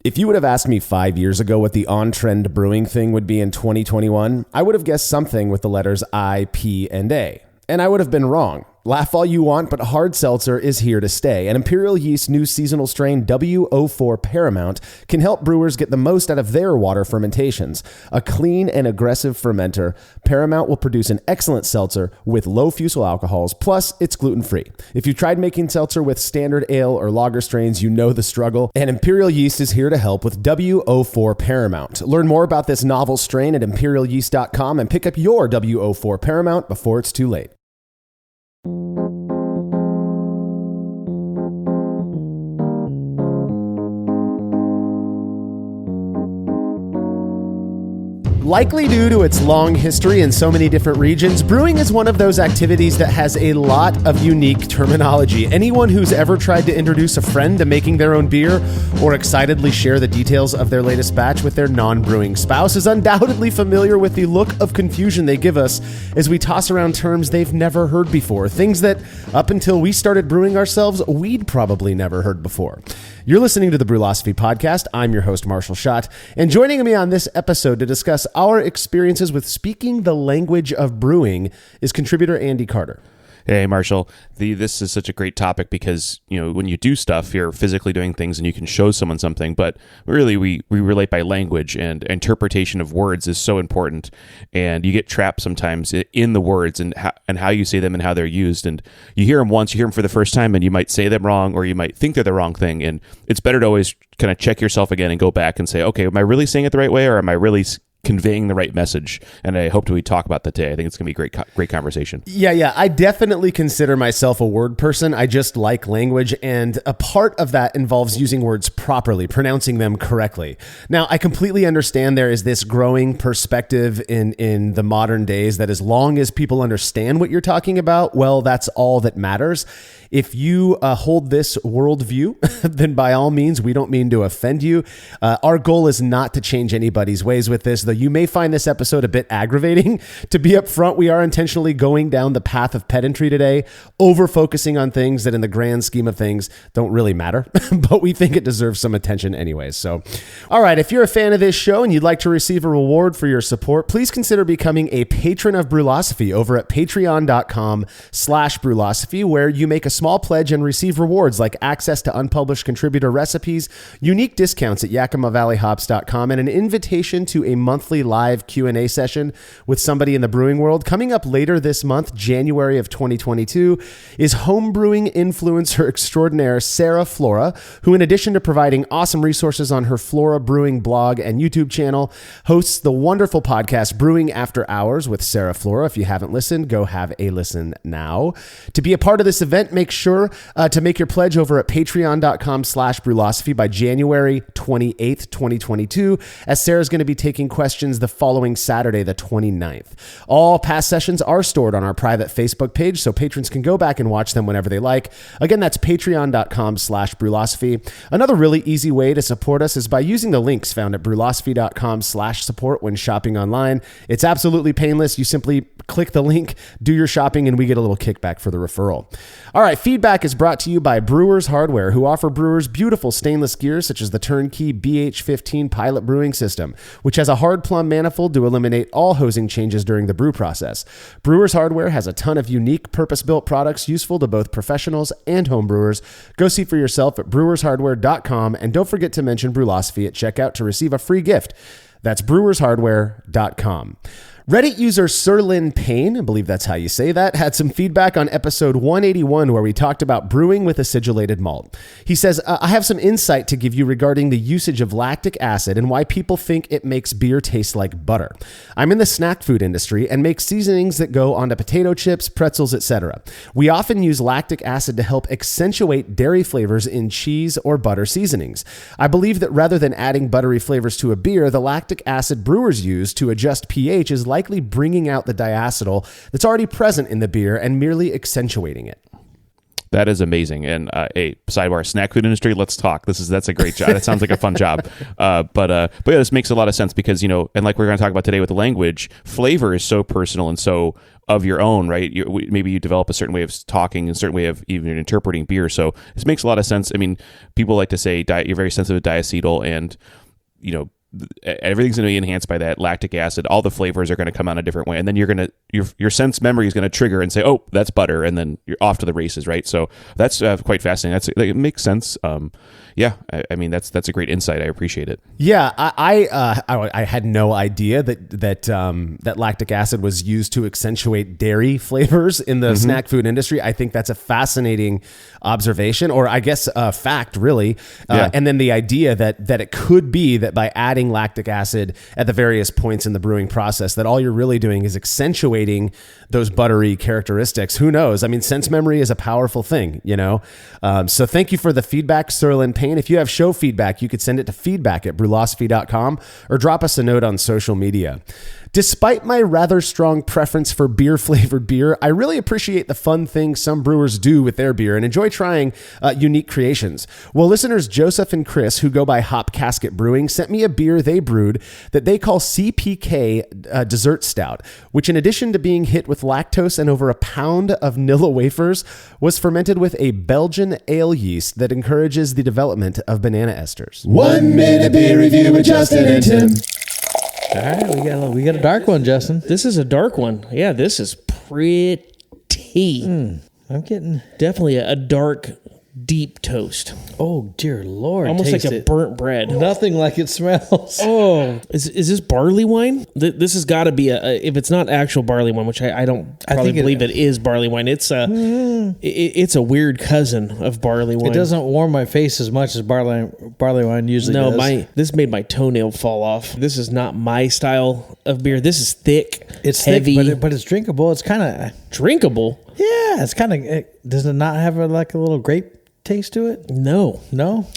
If you would have asked me 5 years ago what the on-trend brewing thing would be in 2021, I would have guessed something with the letters I, P, and A. And I would have been wrong. Laugh all you want, but hard seltzer is here to stay. And Imperial Yeast's new seasonal strain W04 Paramount can help brewers get the most out of their water fermentations. A clean and aggressive fermenter, Paramount will produce an excellent seltzer with low fusel alcohols, plus it's gluten-free. If you tried making seltzer with standard ale or lager strains, you know the struggle, and Imperial Yeast is here to help with W04 Paramount. Learn more about this novel strain at imperialyeast.com and pick up your W04 Paramount before it's too late. Likely due to its long history in so many different regions, brewing is one of those activities that has a lot of unique terminology. Anyone who's ever tried to introduce a friend to making their own beer or excitedly share the details of their latest batch with their non-brewing spouse is undoubtedly familiar with the look of confusion they give us as we toss around terms they've never heard before, things that, up until we started brewing ourselves, we'd probably never heard before. You're listening to the Brewlosophy Podcast. I'm your host, Marshall Schott, and joining me on this episode to discuss our experiences with speaking the language of brewing is contributor Andy Carter. Hey, Marshall. This is such a great topic because, when you do stuff, you're physically doing things and you can show someone something. But really, we relate by language, and interpretation of words is so important. And you get trapped sometimes in the words and how you say them and how they're used. And you hear them once, you hear them for the first time, and you might say them wrong or you might think they're the wrong thing. And it's better to always kind of check yourself again and go back and say, okay, am I really saying it the right way, or am I really conveying the right message? And I hope we talk about that today. I think it's going to be a great conversation. Yeah. I definitely consider myself a word person. I just like language, and a part of that involves using words properly, pronouncing them correctly. Now, I completely understand there is this growing perspective in the modern days that as long as people understand what you're talking about, well, that's all that matters. If you hold this worldview, then by all means, we don't mean to offend you. Our goal is not to change anybody's ways with this, though you may find this episode a bit aggravating. To be upfront, we are intentionally going down the path of pedantry today, over-focusing on things that in the grand scheme of things don't really matter, but we think it deserves some attention anyways. So, all right, if you're a fan of this show and you'd like to receive a reward for your support, please consider becoming a patron of Brewlosophy over at patreon.com/Brewlosophy, where you make a small pledge and receive rewards like access to unpublished contributor recipes, unique discounts at YakimaValleyHops.com, and an invitation to a monthly live Q&A session with somebody in the brewing world. Coming up later this month, January of 2022, is homebrewing influencer extraordinaire Sarah Flora, who in addition to providing awesome resources on her Flora Brewing blog and YouTube channel, hosts the wonderful podcast Brewing After Hours with Sarah Flora. If you haven't listened, go have a listen now. To be a part of this event, make sure to make your pledge over at patreon.com/Brewlosophy by January 28th, 2022, as Sarah's going to be taking questions the following Saturday, the 29th. All past sessions are stored on our private Facebook page, so patrons can go back and watch them whenever they like. Again, that's patreon.com/Brewlosophy. Another really easy way to support us is by using the links found at brewlosophy.com/support when shopping online. It's absolutely painless. You simply click the link, do your shopping, and we get a little kickback for the referral. All right, feedback is brought to you by Brewers Hardware, who offer brewers beautiful stainless gear such as the turnkey BH15 Pilot Brewing System, which has a hard plumb manifold to eliminate all hosing changes during the brew process. Brewers Hardware has a ton of unique purpose-built products useful to both professionals and home brewers. Go see for yourself at brewershardware.com, and don't forget to mention Brewlosophy at checkout to receive a free gift. That's brewershardware.com. Reddit user Serlin Payne, I believe that's how you say that, had some feedback on episode 181 where we talked about brewing with acidulated malt. He says, I have some insight to give you regarding the usage of lactic acid and why people think it makes beer taste like butter. I'm in the snack food industry and make seasonings that go onto potato chips, pretzels, etc. We often use lactic acid to help accentuate dairy flavors in cheese or butter seasonings. I believe that rather than adding buttery flavors to a beer, the lactic acid brewers use to adjust pH is likely bringing out the diacetyl that's already present in the beer and merely accentuating it. That is amazing. And a sidebar, snack food industry, let's talk. That's a great job. That sounds like a fun job. But yeah, this makes a lot of sense because, and like we're going to talk about today with the language, flavor is so personal and so of your own, right? Maybe you develop a certain way of talking, a certain way of even interpreting beer. So this makes a lot of sense. I mean, people like to say you're very sensitive to diacetyl, and everything's going to be enhanced by that lactic acid. All the flavors are going to come out a different way, and then your sense memory is going to trigger and say, "Oh, that's butter," and then you're off to the races, right? So that's quite fascinating. It makes sense. I mean that's a great insight. I appreciate it. Yeah, I had no idea that lactic acid was used to accentuate dairy flavors in the snack food industry. I think that's a fascinating observation, or I guess a fact, really. And then the idea that it could be that by adding lactic acid at the various points in the brewing process, that all you're really doing is accentuating those buttery characteristics. Who knows? I mean, sense memory is a powerful thing, So thank you for the feedback, Serlin Payne. If you have show feedback, you could send it to feedback@brewlosophy.com or drop us a note on social media. Despite my rather strong preference for beer-flavored beer, I really appreciate the fun things some brewers do with their beer and enjoy trying unique creations. Well, listeners Joseph and Chris, who go by Hop Casket Brewing, sent me a beer they brewed that they call CPK Dessert Stout, which in addition to being hit with lactose and over a pound of Nilla wafers, was fermented with a Belgian ale yeast that encourages the development of banana esters. 1 minute beer review with Justin and Tim. All right, we got a dark one, Justin. This is a dark one. Yeah, this is pretty. I'm getting Definitely a dark, deep toast. Oh dear Lord! Almost like taste a it. burnt bread. Nothing like it smells. Oh, is this barley wine? This has got to be if it's not actual barley wine, which I think believe it is barley wine. It's it's a weird cousin of barley wine. It doesn't warm my face as much as barley wine usually does. No, this made my toenail fall off. This is not my style of beer. This is thick. It's heavy, thick, but it's drinkable. It's kind of drinkable. Yeah, it's kind of. Does it not have like a little grape taste to it? No.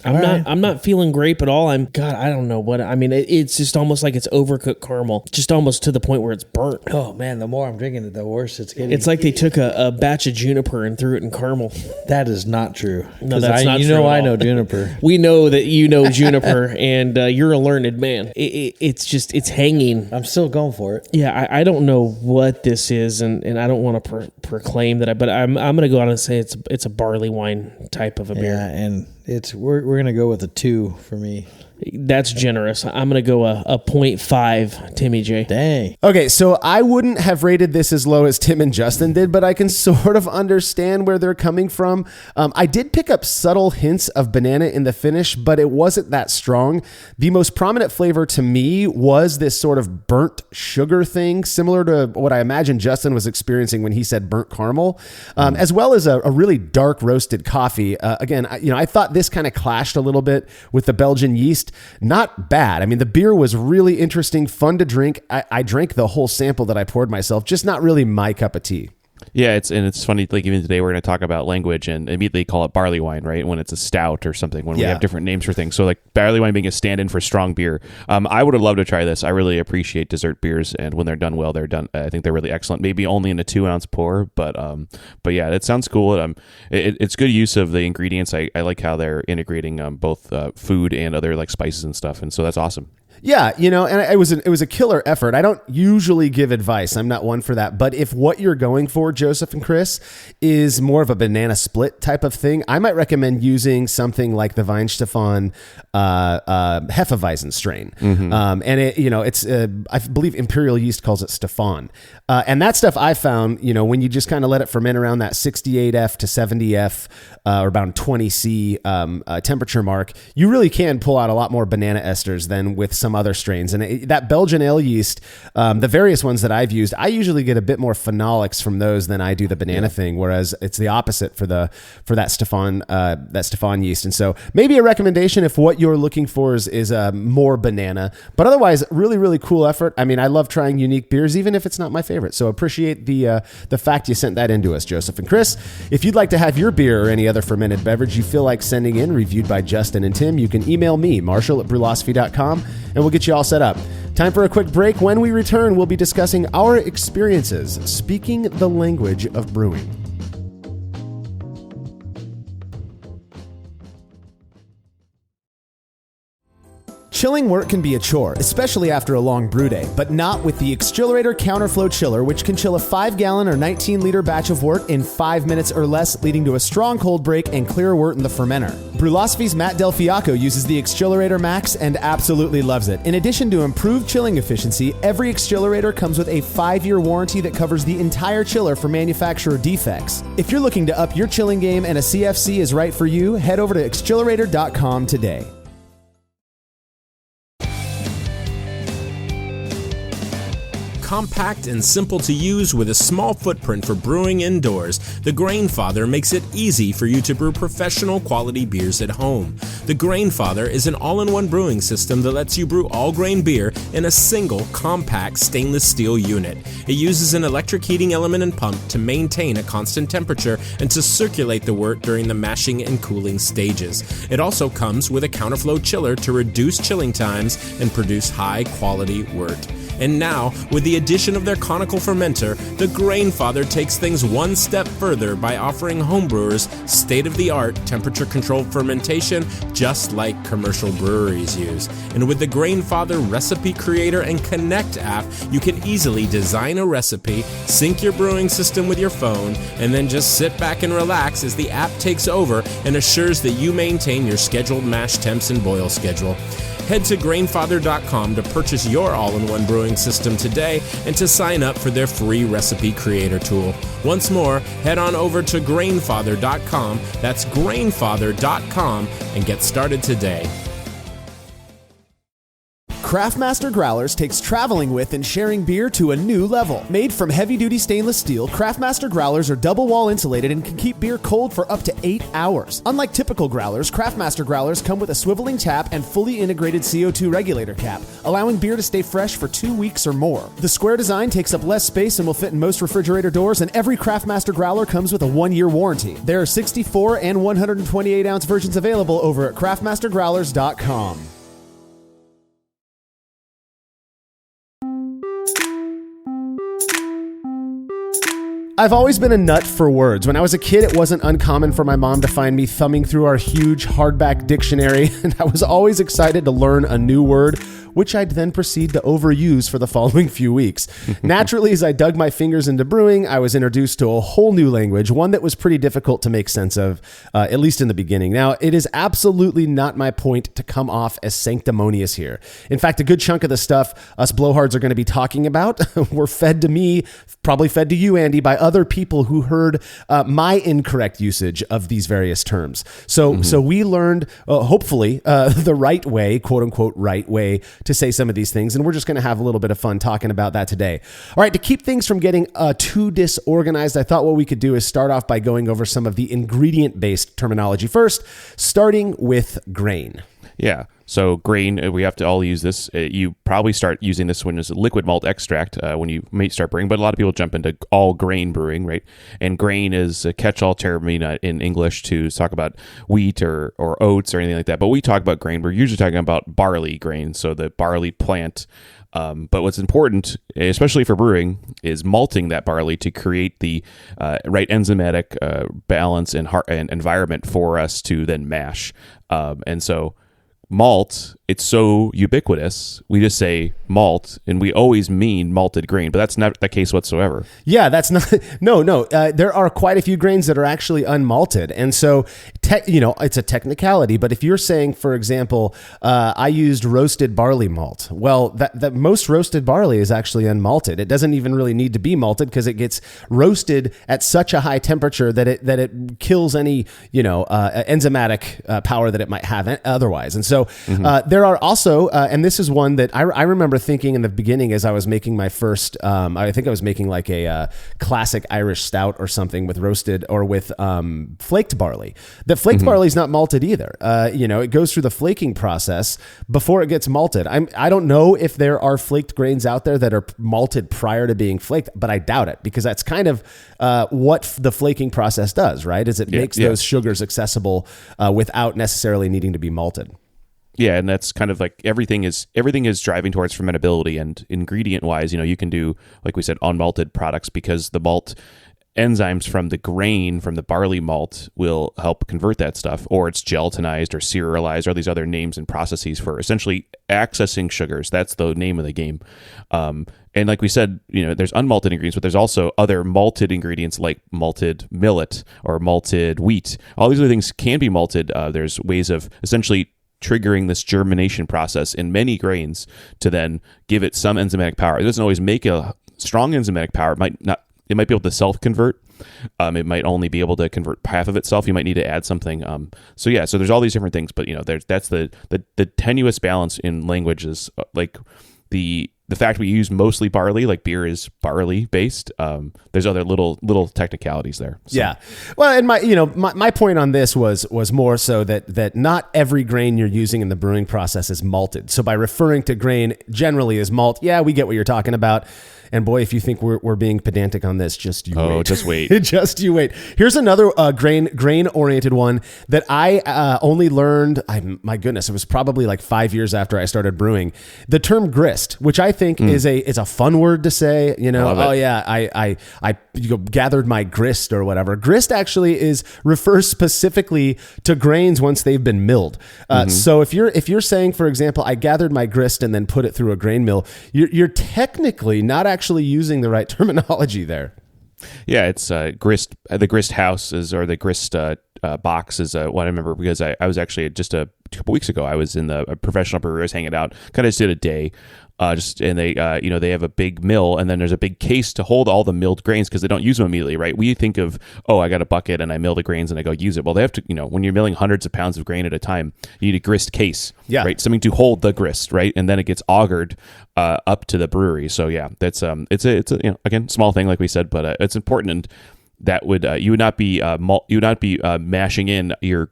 I'm not feeling grape at all. I don't know what I mean. It's just almost like it's overcooked caramel, just almost to the point where it's burnt. Oh man, the more I'm drinking it, the worse it's getting. It's like they took a batch of juniper and threw it in caramel. That is not true. No, that's not true. I know juniper. We know that you know juniper, and you're a learned man. It's hanging. I'm still going for it. Yeah, I don't know what this is, and I don't want to proclaim that. But I'm going to go on and say it's a barley wine type of a beer. Yeah, and we're gonna go with a 2 for me. That's generous. I'm going to go a 0.5, Timmy J. Dang. Okay, so I wouldn't have rated this as low as Tim and Justin did, but I can sort of understand where they're coming from. I did pick up subtle hints of banana in the finish, but it wasn't that strong. The most prominent flavor to me was this sort of burnt sugar thing, similar to what I imagine Justin was experiencing when he said burnt caramel, as well as a really dark roasted coffee. Again, I thought this kind of clashed a little bit with the Belgian yeast. Not bad. I mean, the beer was really interesting, fun to drink. I drank the whole sample that I poured myself, just not really my cup of tea. Yeah, it's funny, like even today we're going to talk about language and immediately call it barley wine, right? When it's a stout or something, when we have different names for things. So like barley wine being a stand-in for strong beer. I would have loved to try this. I really appreciate dessert beers, and when they're done well, they're done. I think they're really excellent. Maybe only in a 2-ounce pour, but yeah, it sounds cool. It's good use of the ingredients. I like how they're integrating both food and other like spices and stuff, and so that's awesome. Yeah, and it was a killer effort. I don't usually give advice. I'm not one for that. But if what you're going for, Joseph and Chris, is more of a banana split type of thing, I might recommend using something like the Weihenstephan Hefeweizen strain. Mm-hmm. And it's I believe Imperial Yeast calls it Stefan. And that stuff I found, when you just kind of let it ferment around that 68F to 70F or about 20C temperature mark, you really can pull out a lot more banana esters than with some other strains. And that Belgian ale yeast, the various ones that I've used, I usually get a bit more phenolics from those than I do the banana thing, whereas it's the opposite for that Stefan yeast. And so maybe a recommendation if what you're looking for is more banana, but otherwise really, really cool effort. I mean, I love trying unique beers, even if it's not my favorite. So appreciate the fact you sent that into us, Joseph and Chris. If you'd like to have your beer or any other fermented beverage you feel like sending in reviewed by Justin and Tim, you can email me, Marshall@brewlosophy.com, and we'll get you all set up. Time for a quick break. When we return, we'll be discussing our experiences speaking the language of brewing. Chilling work can be a chore, especially after a long brew day, but not with the exGEERience Counterflow Chiller, which can chill a 5-gallon or 19-liter batch of wort in 5 minutes or less, leading to a strong cold break and clear wort in the fermenter. Brewlosophy's Matt Del Fiacco uses the exGEERience Max and absolutely loves it. In addition to improved chilling efficiency, every exGEERience comes with a 5-year warranty that covers the entire chiller for manufacturer defects. If you're looking to up your chilling game and a CFC is right for you, head over to exGEERience.com today. Compact and simple to use with a small footprint for brewing indoors, the Grainfather makes it easy for you to brew professional quality beers at home. The Grainfather is an all-in-one brewing system that lets you brew all grain beer in a single, compact stainless steel unit. It uses an electric heating element and pump to maintain a constant temperature and to circulate the wort during the mashing and cooling stages. It also comes with a counterflow chiller to reduce chilling times and produce high-quality wort. And now, with the addition of their conical fermenter, the Grainfather takes things one step further by offering homebrewers state-of-the-art temperature-controlled fermentation just like commercial breweries use. And with the Grainfather Recipe Creator and Connect app, you can easily design a recipe, sync your brewing system with your phone, and then just sit back and relax as the app takes over and assures that you maintain your scheduled mash temps and boil schedule. Head to Grainfather.com to purchase your all-in-one brewing system today and to sign up for their free recipe creator tool. Once more, head on over to Grainfather.com, that's Grainfather.com, and get started today. Craftmaster Growlers takes traveling with and sharing beer to a new level. Made from heavy-duty stainless steel, Craftmaster Growlers are double-wall insulated and can keep beer cold for up to 8 hours. Unlike typical growlers, Craftmaster Growlers come with a swiveling tap and fully integrated CO2 regulator cap, allowing beer to stay fresh for 2 weeks or more. The square design takes up less space and will fit in most refrigerator doors, and every Craftmaster Growler comes with a 1-year warranty. There are 64 and 128-ounce versions available over at craftmastergrowlers.com. I've always been a nut for words. When I was a kid, it wasn't uncommon for my mom to find me thumbing through our huge hardback dictionary, and I was always excited to learn a new word, which I'd then proceed to overuse for the following few weeks. Naturally, as I dug my fingers into brewing, I was introduced to a whole new language, one that was pretty difficult to make sense of, at least in the beginning. Now, it is absolutely not my point to come off as sanctimonious here. In fact, a good chunk of the stuff us blowhards are going to be talking about were fed to me, probably fed to you, Andy, by other people who heard my incorrect usage of these various terms. So we learned, hopefully, the right way, quote unquote, right way to say some of these things. And we're just going to have a little bit of fun talking about that today. All right, to keep things from getting too disorganized, I thought what we could do is start off by going over some of the ingredient-based terminology first, starting with grain. Yeah. So grain, we have to all use this. You probably start using this when it's a liquid malt extract when you may start brewing, but a lot of people jump into all grain brewing, right? And grain is a catch-all term in English to talk about wheat or oats or anything like that. But we talk about grain, we're usually talking about barley grain, so the barley plant. But what's important, especially for brewing, is malting that barley to create the right enzymatic balance and environment for us to then mash. And so malt, it's so ubiquitous. We just say malt, and we always mean malted grain, but that's not the case whatsoever. Yeah, that's not. No. There are quite a few grains that are actually unmalted, and so it's a technicality. But if you're saying, for example, I used roasted barley malt, well, that most roasted barley is actually unmalted. It doesn't even really need to be malted because it gets roasted at such a high temperature that it kills any enzymatic power that it might have otherwise. And so there are also, and this is one that I remember thinking in the beginning as I was making my first, I think I was making like a classic Irish stout or something with roasted or with flaked barley. The flaked barley is not malted either. It goes through the flaking process before it gets malted. I don't know if there are flaked grains out there that are malted prior to being flaked, but I doubt it because that's kind of what the flaking process does, right? Is it makes those sugars accessible without necessarily needing to be malted. Yeah, and that's kind of like everything is driving towards fermentability, and ingredient wise, you can do, like we said, unmalted products because the malt enzymes from the grain, from the barley malt, will help convert that stuff, or it's gelatinized or serialized, or these other names and processes for essentially accessing sugars. That's the name of the game. And like we said, there's unmalted ingredients, but there's also other malted ingredients like malted millet or malted wheat. All these other things can be malted. There's ways of essentially triggering this germination process in many grains to then give it some enzymatic power. It doesn't always make a strong enzymatic power. It might be able to self-convert. It might only be able to convert half of itself. You might need to add something. So there's all these different things, but that's the tenuous balance in language is like the fact we use mostly barley, like beer is barley based. There's other little technicalities there. So. Yeah. Well, and my point on this was more so that not every grain you're using in the brewing process is malted. So by referring to grain generally as malt, we get what you're talking about. And boy, if you think we're being pedantic on this, just you wait. Just wait. Just you wait. Here's another grain-oriented one that I only learned, my goodness, it was probably like 5 years after I started brewing. The term grist, which I think is a fun word to say. I gathered my grist or whatever. Grist actually refers specifically to grains once they've been milled. So if you're saying, for example, I gathered my grist and then put it through a grain mill, you're technically not actually using the right terminology there. Yeah, it's grist. The grist house or the grist box is what I remember because I was actually just a couple weeks ago. I was in a professional brewery. I was hanging out. Kind of just did a day. And they they have a big mill, and then there's a big case to hold all the milled grains because they don't use them immediately, right? We think of, I got a bucket and I mill the grains and I go use it. Well, they have to, when you're milling hundreds of pounds of grain at a time, you need a grist case, right? Something to hold the grist, right? And then it gets augured up to the brewery. So that's it's a again, small thing like we said, but it's important. And that would you would not be mashing in your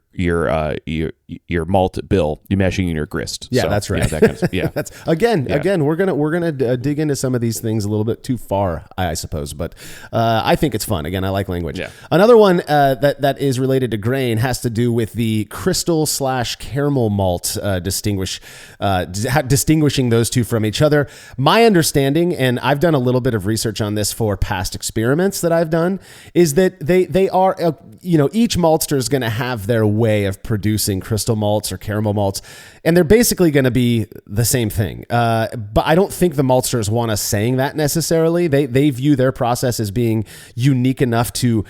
malt bill. You're mashing in your grist. Yeah, so, that's right. That kind of, that's again. We're gonna dig into some of these things a little bit too far, I suppose. But I think it's fun. Again, I like language. Yeah. Another one that is related to grain has to do with the crystal/caramel malt distinguishing those two from each other. My understanding, and I've done a little bit of research on this for past experiments that I've done, is that they are each maltster is going to have their way of producing crystal malts or caramel malts, and they're basically going to be the same thing. But I don't think the maltsters want us saying that necessarily. They view their process as being unique enough to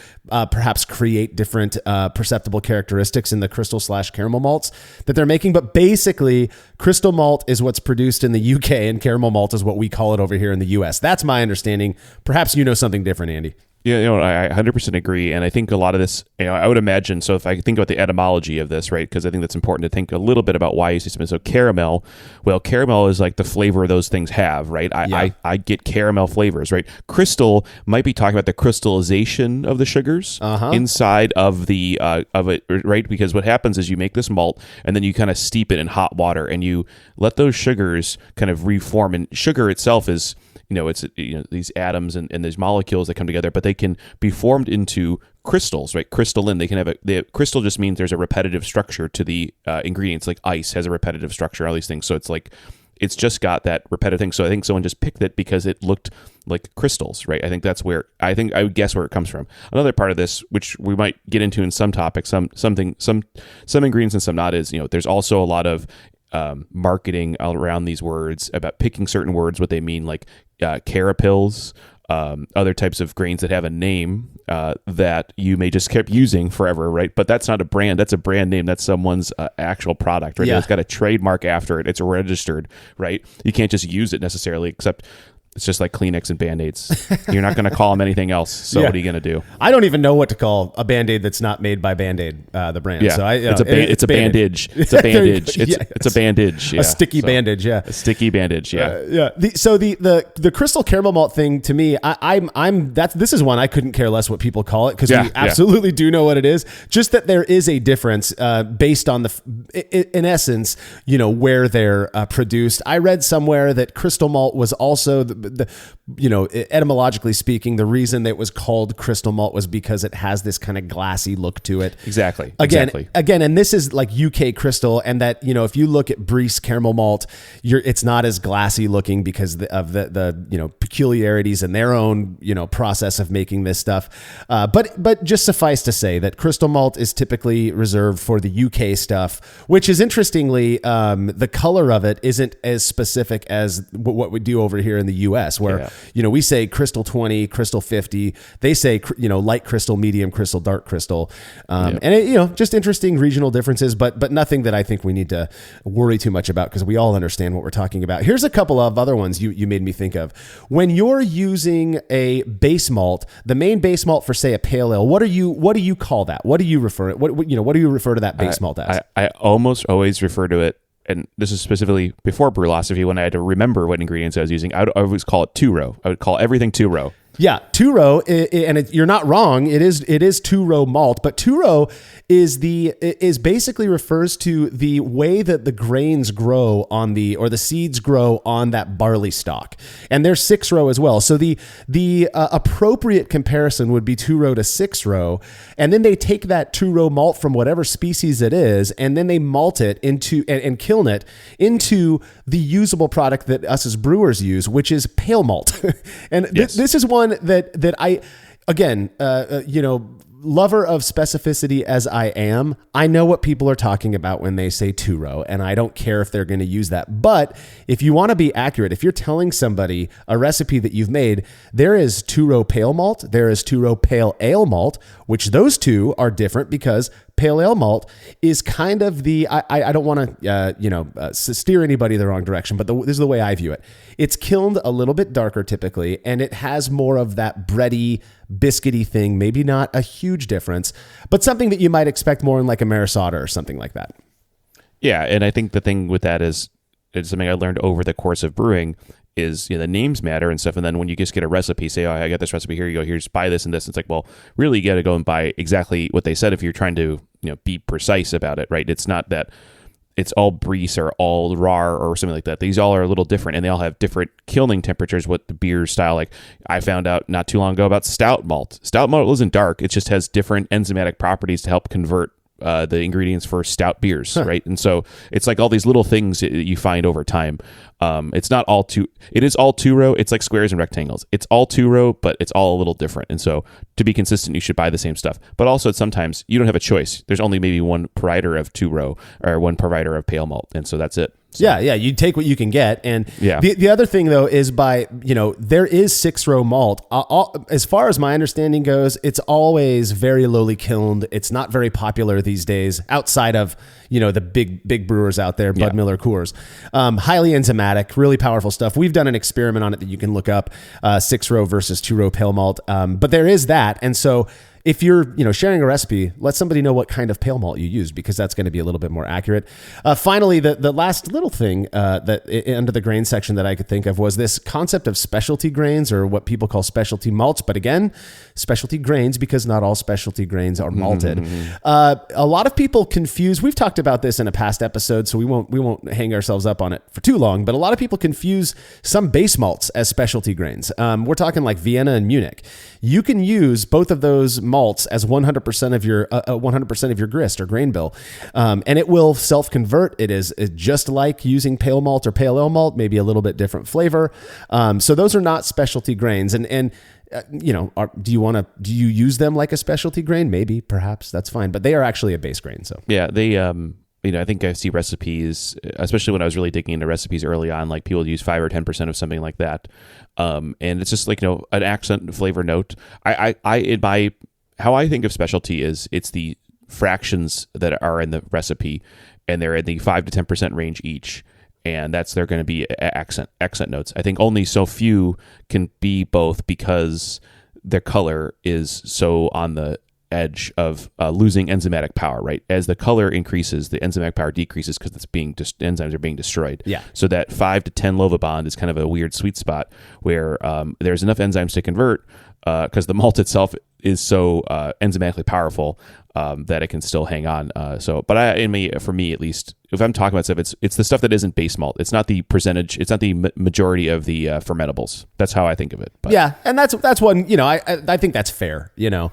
perhaps create different perceptible characteristics in the crystal/caramel malts that they're making. But basically, crystal malt is what's produced in the UK, and caramel malt is what we call it over here in the US. That's my understanding. Perhaps you know something different, Andy. Yeah, I 100% agree, and I think a lot of this, I would imagine. So if I think about the etymology of this, right, because I think that's important to think a little bit about why you see something. So caramel, caramel is like the flavor those things have, right? I get caramel flavors, right? Crystal might be talking about the crystallization of the sugars inside of the of it, right? Because what happens is you make this malt, and then you kind of steep it in hot water, and you let those sugars kind of reform. And sugar itself is, it's these atoms and these molecules that come together, but they can be formed into crystals, right? Crystalline. They can have crystal just means there's a repetitive structure to the ingredients. Like ice has a repetitive structure, all these things. So it's just got that repetitive thing. So I think someone just picked it because it looked like crystals, right? I think that's where I would guess where it comes from. Another part of this, which we might get into in some topics, some ingredients and some not, is there's also a lot of marketing around these words about picking certain words, what they mean, like carapils, other types of grains that have a name that you may just keep using forever, right? But that's not a brand. That's a brand name. That's someone's actual product, right? Yeah. It's got a trademark after it. It's registered, right? You can't just use it necessarily, except it's just like Kleenex and Band-Aids. You're not going to call them anything else. So what are you going to do? I don't even know what to call a Band-Aid that's not made by Band-Aid, the brand. Yeah. So it's a bandage. It's a bandage. It's a bandage. Yeah. A sticky bandage. Yeah. A sticky bandage. Yeah. Yeah. The crystal caramel malt thing, to me, this is one I couldn't care less what people call it, because we absolutely do know what it is. Just that there is a difference based on in essence, where they're produced. I read somewhere that crystal malt was also etymologically speaking, the reason that it was called crystal malt was because it has this kind of glassy look to it. Exactly. Again, and this is like UK crystal, and that, if you look at Brice caramel malt, it's not as glassy looking because of the peculiarities in their own, process of making this stuff. But just suffice to say that crystal malt is typically reserved for the UK stuff, which is interestingly, the color of it isn't as specific as what we do over here in the US, where, we say crystal 20, crystal 50, they say, light crystal, medium crystal, dark crystal. And it, just interesting regional differences, but nothing that I think we need to worry too much about because we all understand what we're talking about. Here's a couple of other ones you made me think of. When you're using a base malt, the main base malt for, say, a pale ale, what do you call that? What do you refer what do you refer to that base malt as? I almost always refer to it, and this is specifically before Brewlosophy, when I had to remember what ingredients I was using, I would always call it two-row. I would call everything two-row. Yeah, two-row, and you're not wrong. It is two-row malt, but two-row is basically refers to the way that the grains grow or the seeds grow on that barley stalk, and there's six-row as well. So the appropriate comparison would be two-row to six-row, and then they take that two-row malt from whatever species it is, and then they malt it into and kiln it into the usable product that us as brewers use, which is pale malt, and this is one that I, again, lover of specificity as I am, I know what people are talking about when they say two-row, and I don't care if they're going to use that. But if you want to be accurate, if you're telling somebody a recipe that you've made, there is two-row pale malt, there is two-row pale ale malt, which those two are different because pale ale malt is kind of I don't want to steer anybody the wrong direction, but this is the way I view it. It's kilned a little bit darker typically, and it has more of that bready, biscuity thing. Maybe not a huge difference, but something that you might expect more in like a Marisada or something like that. Yeah, and I think the thing with that is it's something I learned over the course of brewing is the names matter and stuff. And then when you just get a recipe, say, I got this recipe here, you go, here's buy this and this. It's like, well, really you got to go and buy exactly what they said if you're trying to be precise about it, right? It's not that it's all Brice or all raw or something like that. These all are a little different, and they all have different kilning temperatures, what the beer style. Like I found out not too long ago about stout malt. Stout malt isn't dark. It just has different enzymatic properties to help convert the ingredients for stout beers, right? And so it's like all these little things that you find over time. It's not all it is all two-row. It's like squares and rectangles. It's all two-row, but it's all a little different. And so to be consistent, you should buy the same stuff. But also sometimes you don't have a choice. There's only maybe one provider of two-row or one provider of pale malt. And so that's it. So. Yeah, you take what you can get. And the other thing, though, is there is six-row malt. As far as my understanding goes, it's always very lowly kilned. It's not very popular these days outside of, the big brewers out there, Bud Miller, Coors. Highly enzymatic, really powerful stuff. We've done an experiment on it that you can look up, six-row versus two-row pale malt. But there is that. And so if you're, sharing a recipe, let somebody know what kind of pale malt you use, because that's going to be a little bit more accurate. Finally, the last little thing that under the grain section that I could think of was this concept of specialty grains, or what people call specialty malts. But again, specialty grains, because not all specialty grains are malted. A lot of people confuse. We've talked about this in a past episode, so we won't hang ourselves up on it for too long. But a lot of people confuse some base malts as specialty grains. We're talking like Vienna and Munich. You can use both of those malts as 100% of your 100% of your grist or grain bill, and it will self-convert. It is just like using pale malt or pale ale malt, maybe a little bit different flavor. So those are not specialty grains, and do you use them like a specialty grain? Maybe, perhaps, that's fine, but they are actually a base grain. So yeah, they I think I see recipes, especially when I was really digging into recipes early on, like people use 5 or 10% of something like that. And it's just like, an accent flavor note. How I think of specialty is it's the fractions that are in the recipe, and they're in the 5 to 10% range each. And they're going to be accent notes. I think only so few can be both, because their color is so on the edge of losing enzymatic power, right? As the color increases, the enzymatic power decreases because enzymes are being destroyed. Yeah. So that 5 to 10 Lova bond is kind of a weird sweet spot where there's enough enzymes to convert because the malt itself is so enzymatically powerful that it can still hang on. For me at least, if I'm talking about stuff, it's the stuff that isn't base malt. It's not the percentage. It's not the majority of the fermentables. That's how I think of it. But. Yeah, and that's one. I think that's fair. Yeah.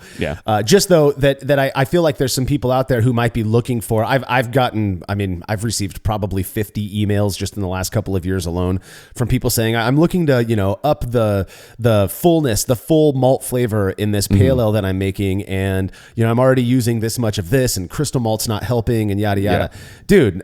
Just though that I feel like there's some people out there who might be looking for. I've received probably 50 emails just in the last couple of years alone from people saying I'm looking to up the fullness, the full malt flavor in this pale ale that I'm making, and I'm already using this much of this, and crystal malt's not helping, and yada yada. Yeah. Dude,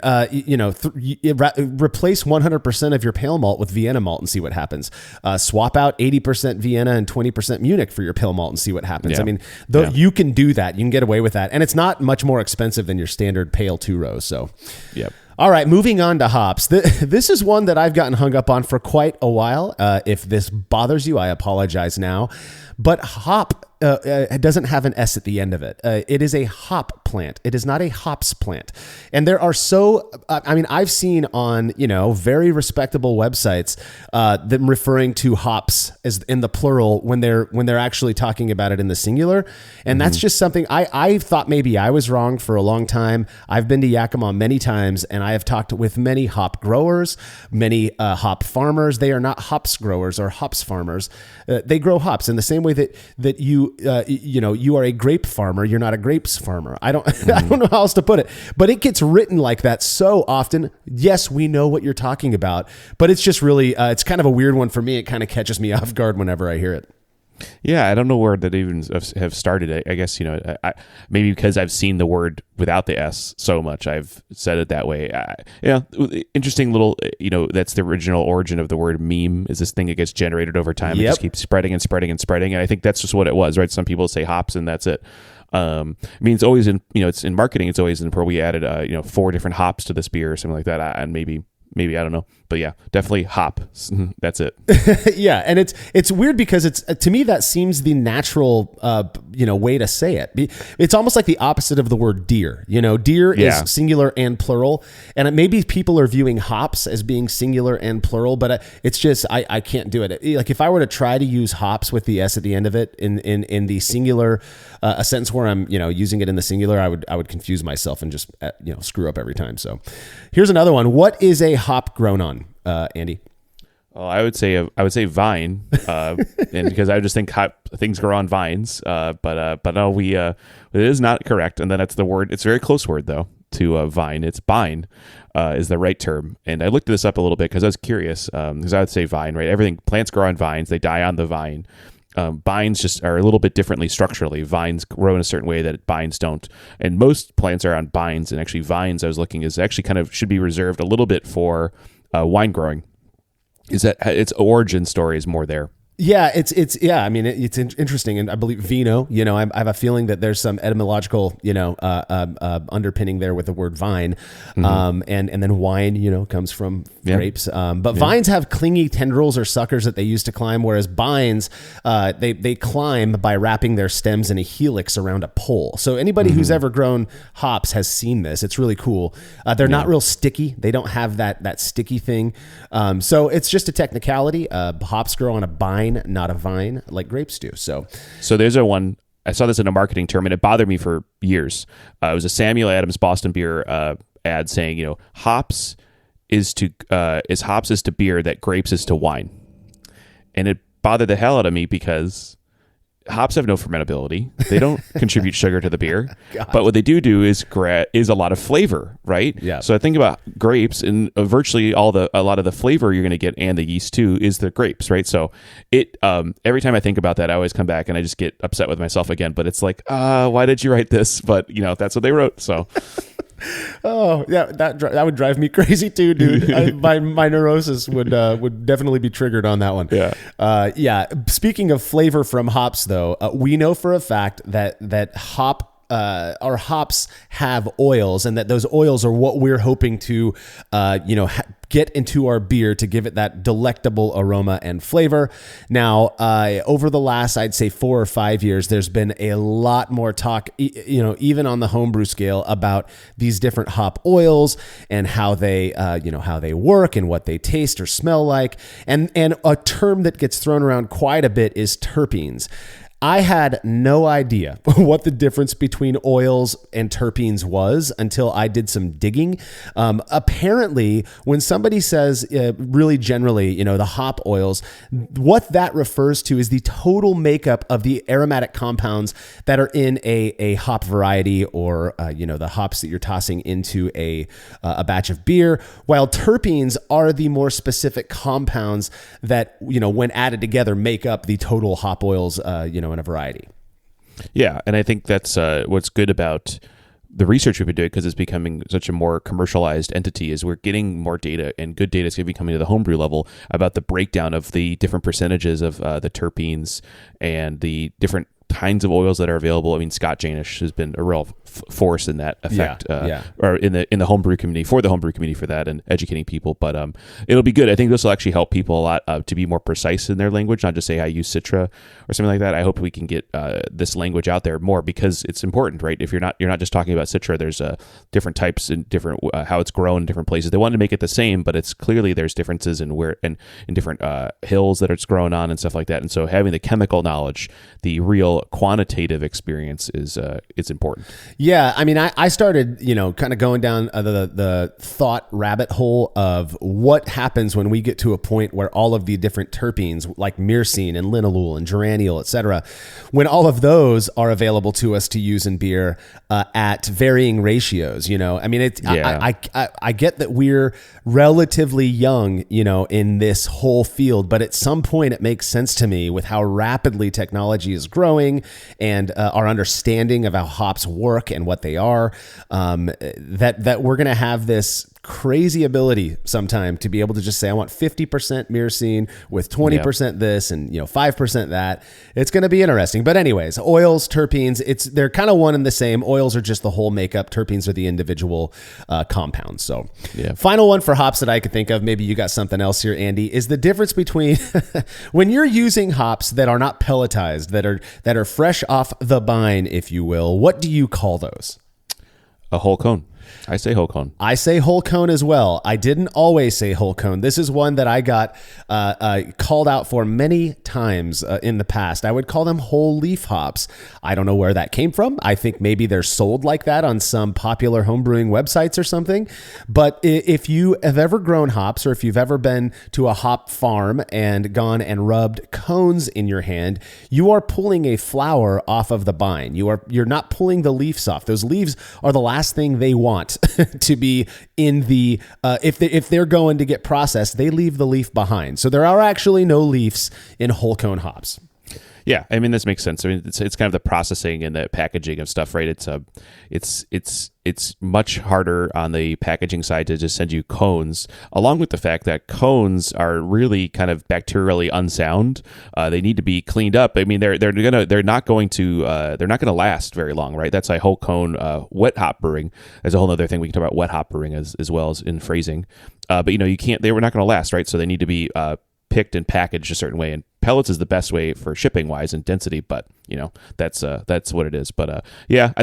replace 100% of your pale malt with Vienna malt and see what happens. Swap out 80% Vienna and 20% Munich for your pale malt and see what happens. Yeah. You can do that. You can get away with that, and it's not much more expensive than your standard pale 2-row. So, yep. All right, moving on to hops. This is one that I've gotten hung up on for quite a while. If this bothers you, I apologize now. But hop doesn't have an S at the end of it. It is a hop plant. It is not a hops plant. And there are I've seen on, very respectable websites them referring to hops as in the plural when they're actually talking about it in the singular. And that's just something I thought maybe I was wrong for a long time. I've been to Yakima many times, and I have talked with many hop growers, many hop farmers. They are not hops growers or hops farmers. They grow hops in the same way that you are a grape farmer. You're not a grapes farmer. I don't know how else to put it, but it gets written like that so often. Yes, we know what you're talking about, but it's just really, it's kind of a weird one for me. It kind of catches me off guard whenever I hear it. Yeah, I don't know where that even have started. I guess, maybe because I've seen the word without the S so much, I've said it that way. Interesting little, that's the original origin of the word meme, is this thing that gets generated over time. It just keeps spreading and spreading and spreading. And I think that's just what it was, right? Some people say hops and that's it. It's always in, it's in marketing. It's always in where we added, 4 different hops to this beer or something like that. And maybe I don't know, but yeah, definitely hop. That's it. Yeah, and it's weird because it's, to me, that seems the natural way to say it. It's almost like the opposite of the word deer. Deer is singular and plural, and maybe people are viewing hops as being singular and plural, but it's just I can't do it. Like if I were to try to use hops with the S at the end of it in the singular, a sentence where I'm using it in the singular, I would confuse myself and just screw up every time. So here's another one. What is a hop grown on, Andy? Well, I would say vine, and because I just think things grow on vines, but no, it is not correct, and then that's the word. It's a very close word though to vine. It's bine is the right term, and I looked this up a little bit because I was curious. Because I would say vine, right? Plants grow on vines; they die on the vine. Vines just are a little bit differently structurally. Vines grow in a certain way that vines don't. And most plants are on vines, and actually vines, I was looking, is actually kind of should be reserved a little bit for wine growing. Is that its origin story is more there. Yeah, it's interesting, and I believe vino. I have a feeling that there's some etymological, underpinning there with the word vine, and then wine, comes from grapes. But vines have clingy tendrils or suckers that they use to climb, whereas bines, they climb by wrapping their stems in a helix around a pole. So anybody who's ever grown hops has seen this. It's really cool. They're not real sticky. They don't have that sticky thing. So it's just a technicality. Hops grow on a vine, not a vine, like grapes do. So there's one. I saw this in a marketing term, and it bothered me for years. It was a Samuel Adams Boston Beer ad saying, hops is to beer that grapes is to wine, and it bothered the hell out of me because hops have no fermentability. They don't contribute sugar to the beer. But what they do is a lot of flavor, right? Yeah. So I think about grapes, and virtually a lot of the flavor you're going to get, and the yeast too, is the grapes, right? So it every time I think about that, I always come back and I just get upset with myself again. But it's like, why did you write this? But that's what they wrote. So. Oh yeah, that would drive me crazy too, dude. My neurosis would definitely be triggered on that one. Yeah. Speaking of flavor from hops, though, we know for a fact that our hops have oils, and that those oils are what we're hoping to, get into our beer to give it that delectable aroma and flavor. Now, over the last, I'd say 4 or 5 years, there's been a lot more talk, even on the homebrew scale, about these different hop oils and how they work and what they taste or smell like. And a term that gets thrown around quite a bit is terpenes. I had no idea what the difference between oils and terpenes was until I did some digging. Apparently, when somebody says really generally, the hop oils, what that refers to is the total makeup of the aromatic compounds that are in a hop variety, or the hops that you're tossing into a batch of beer, while terpenes are the more specific compounds that, when added together, make up the total hop oils, in a variety. Yeah, and I think that's what's good about the research we've been doing, because it's becoming such a more commercialized entity, is we're getting more data, and good data is going to be coming to the homebrew level about the breakdown of the different percentages of the terpenes and the different kinds of oils that are available. I mean, Scott Janish has been a real force in that effect, or in the homebrew community, for the homebrew community, for that, and educating people. But it'll be good. I think this will actually help people a lot to be more precise in their language, not just say I use Citra or something like that. I hope we can get this language out there more, because it's important, right? If you're not just talking about Citra, there's different types and different how it's grown in different places. They want to make it the same, but it's clearly there's differences in where and in different hills that it's grown on and stuff like that. And so having the chemical knowledge, the real quantitative experience is it's important. Yeah, I mean, I started, kind of going down the thought rabbit hole of what happens when we get to a point where all of the different terpenes, like myrcene and linalool and geraniol, et cetera, when all of those are available to us to use in beer at varying ratios. I mean, I get that we're relatively young, in this whole field, but at some point it makes sense to me, with how rapidly technology is growing and our understanding of how hops work and what they are, that we're going to have this crazy ability sometime to be able to just say, I want 50% myrcene with 20% this and 5% that. It's going to be interesting. But anyways, oils, terpenes, they're kind of one and the same. Oils are just the whole makeup. Terpenes are the individual compounds. So final one for hops that I could think of, maybe you got something else here, Andy, is the difference between when you're using hops that are not pelletized, that are fresh off the vine, if you will. What do you call those? A whole cone. I say whole cone. I say whole cone as well. I didn't always say whole cone. This is one that I got called out for many times in the past. I would call them whole leaf hops. I don't know where that came from. I think maybe they're sold like that on some popular homebrewing websites or something. But if you have ever grown hops, or if you've ever been to a hop farm and gone and rubbed cones in your hand, you are pulling a flower off of the vine. You're not pulling the leaves off. Those leaves are the last thing they want to be in the if they're going to get processed, they leave the leaf behind. So there are actually no leaves in whole cone hops. Yeah, I mean, this makes sense. I mean, it's kind of the processing and the packaging of stuff, right? It's much harder on the packaging side to just send you cones, along with the fact that cones are really kind of bacterially unsound. They need to be cleaned up. I mean, they're not going to last very long, right? That's a whole cone wet hop brewing. There's a whole other thing we can talk about wet hop brewing as well as in phrasing. But you can't. They were not going to last, right? So they need to be picked and packaged a certain way, and pellets is the best way for shipping wise and density, but that's what it is. But I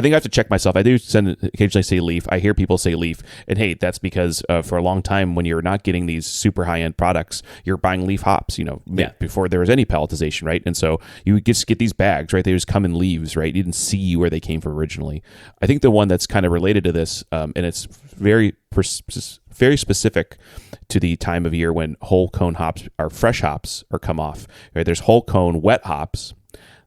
think I have to check myself. I do occasionally say leaf. I hear people say leaf, and hey, that's because for a long time, when you're not getting these super high end products, you're buying leaf hops, before there was any pelletization, right? And so you just get these bags, right? They just come in leaves, right? You didn't see where they came from originally. I think the one that's kind of related to this, and it's very specific to the time of year when whole cone hops are fresh hops or come off. Right? There's whole cone wet hops.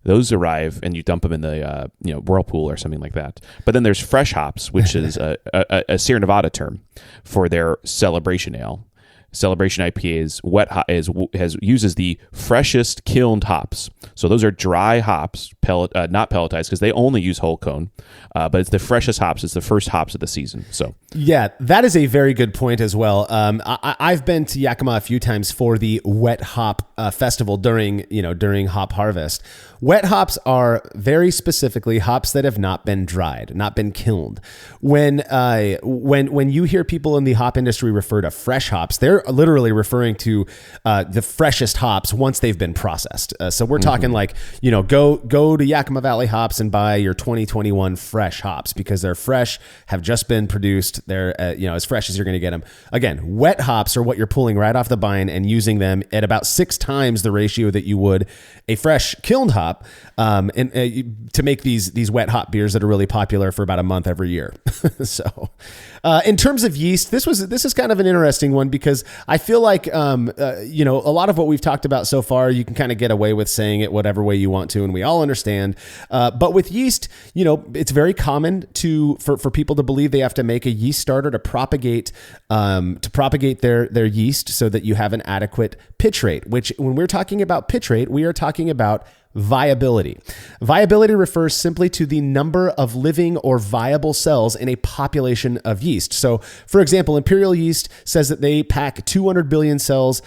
Those arrive and you dump them in the whirlpool or something like that. But then there's fresh hops, which is a Sierra Nevada term for their celebration ale. Celebration IPA uses the freshest kilned hops. So those are dry hops, not pelletized, because they only use whole cone. But it's the freshest hops. It's the first hops of the season. So yeah, that is a very good point as well. I've been to Yakima a few times for the wet hop festival during hop harvest. Wet hops are very specifically hops that have not been dried, not been kilned. When you hear people in the hop industry refer to fresh hops, they're literally referring to the freshest hops once they've been processed. So we're talking like, go go to Yakima Valley Hops and buy your 2021 fresh hops because they're fresh, have just been produced. They're as fresh as you're going to get them. Again, wet hops are what you're pulling right off the vine and using them at about 6 times the ratio that you would a fresh kilned hop, to make these wet hop beers that are really popular for about a month every year. So, in terms of yeast, this is kind of an interesting one because I feel like a lot of what we've talked about so far, you can kind of get away with saying it whatever way you want to, and we all understand. But with yeast, it's very common for people to believe they have to make a yeast starter to propagate their yeast so that you have an adequate pitch rate. Which, when we're talking about pitch rate, we are talking about viability. Viability refers simply to the number of living or viable cells in a population of yeast. So, for example, Imperial Yeast says that they pack 200 billion cells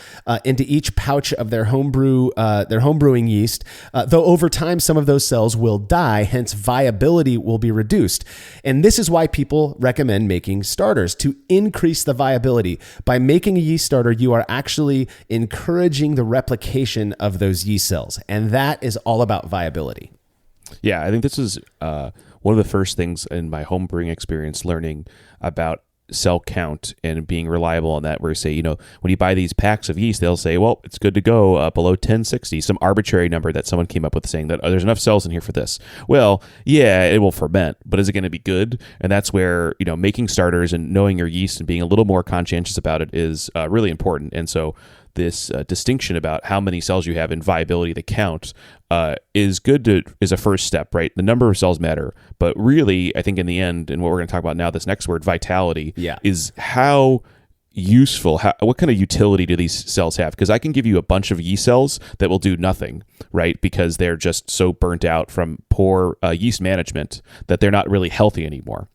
into each pouch of their homebrewing yeast, though over time some of those cells will die, hence viability will be reduced. And this is why people recommend making starters, to increase the viability. By making a yeast starter, you are actually encouraging the replication of those yeast cells, and that is all about viability. Yeah, I think this is one of the first things in my home brewing experience, learning about cell count and being reliable on that, where you say, when you buy these packs of yeast, they'll say, well, it's good to go below 1060, some arbitrary number that someone came up with saying that, there's enough cells in here for this. Well, yeah, it will ferment, but is it going to be good? And that's where, making starters and knowing your yeast and being a little more conscientious about it is really important. And so this distinction about how many cells you have and viability, the count, is a first step, right? The number of cells matter, but really, I think in the end, and what we're going to talk about now, this next word, vitality, is how useful, what kind of utility do these cells have? Because I can give you a bunch of yeast cells that will do nothing, right? Because they're just so burnt out from poor yeast management that they're not really healthy anymore.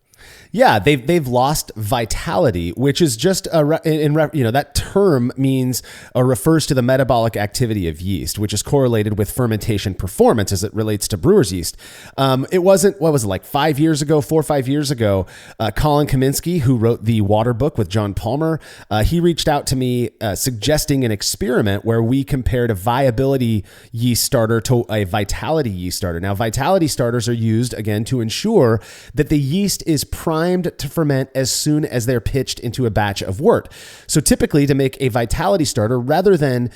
Yeah, they've lost vitality, which is just that term means refers to the metabolic activity of yeast, which is correlated with fermentation performance as it relates to brewer's yeast. It wasn't, what was it, like 4 or 5 years ago, Colin Kaminsky, who wrote the Water Book with John Palmer, he reached out to me suggesting an experiment where we compared a viability yeast starter to a vitality yeast starter. Now, vitality starters are used, again, to ensure that the yeast is primed to ferment as soon as they're pitched into a batch of wort. So typically, to make a vitality starter, rather than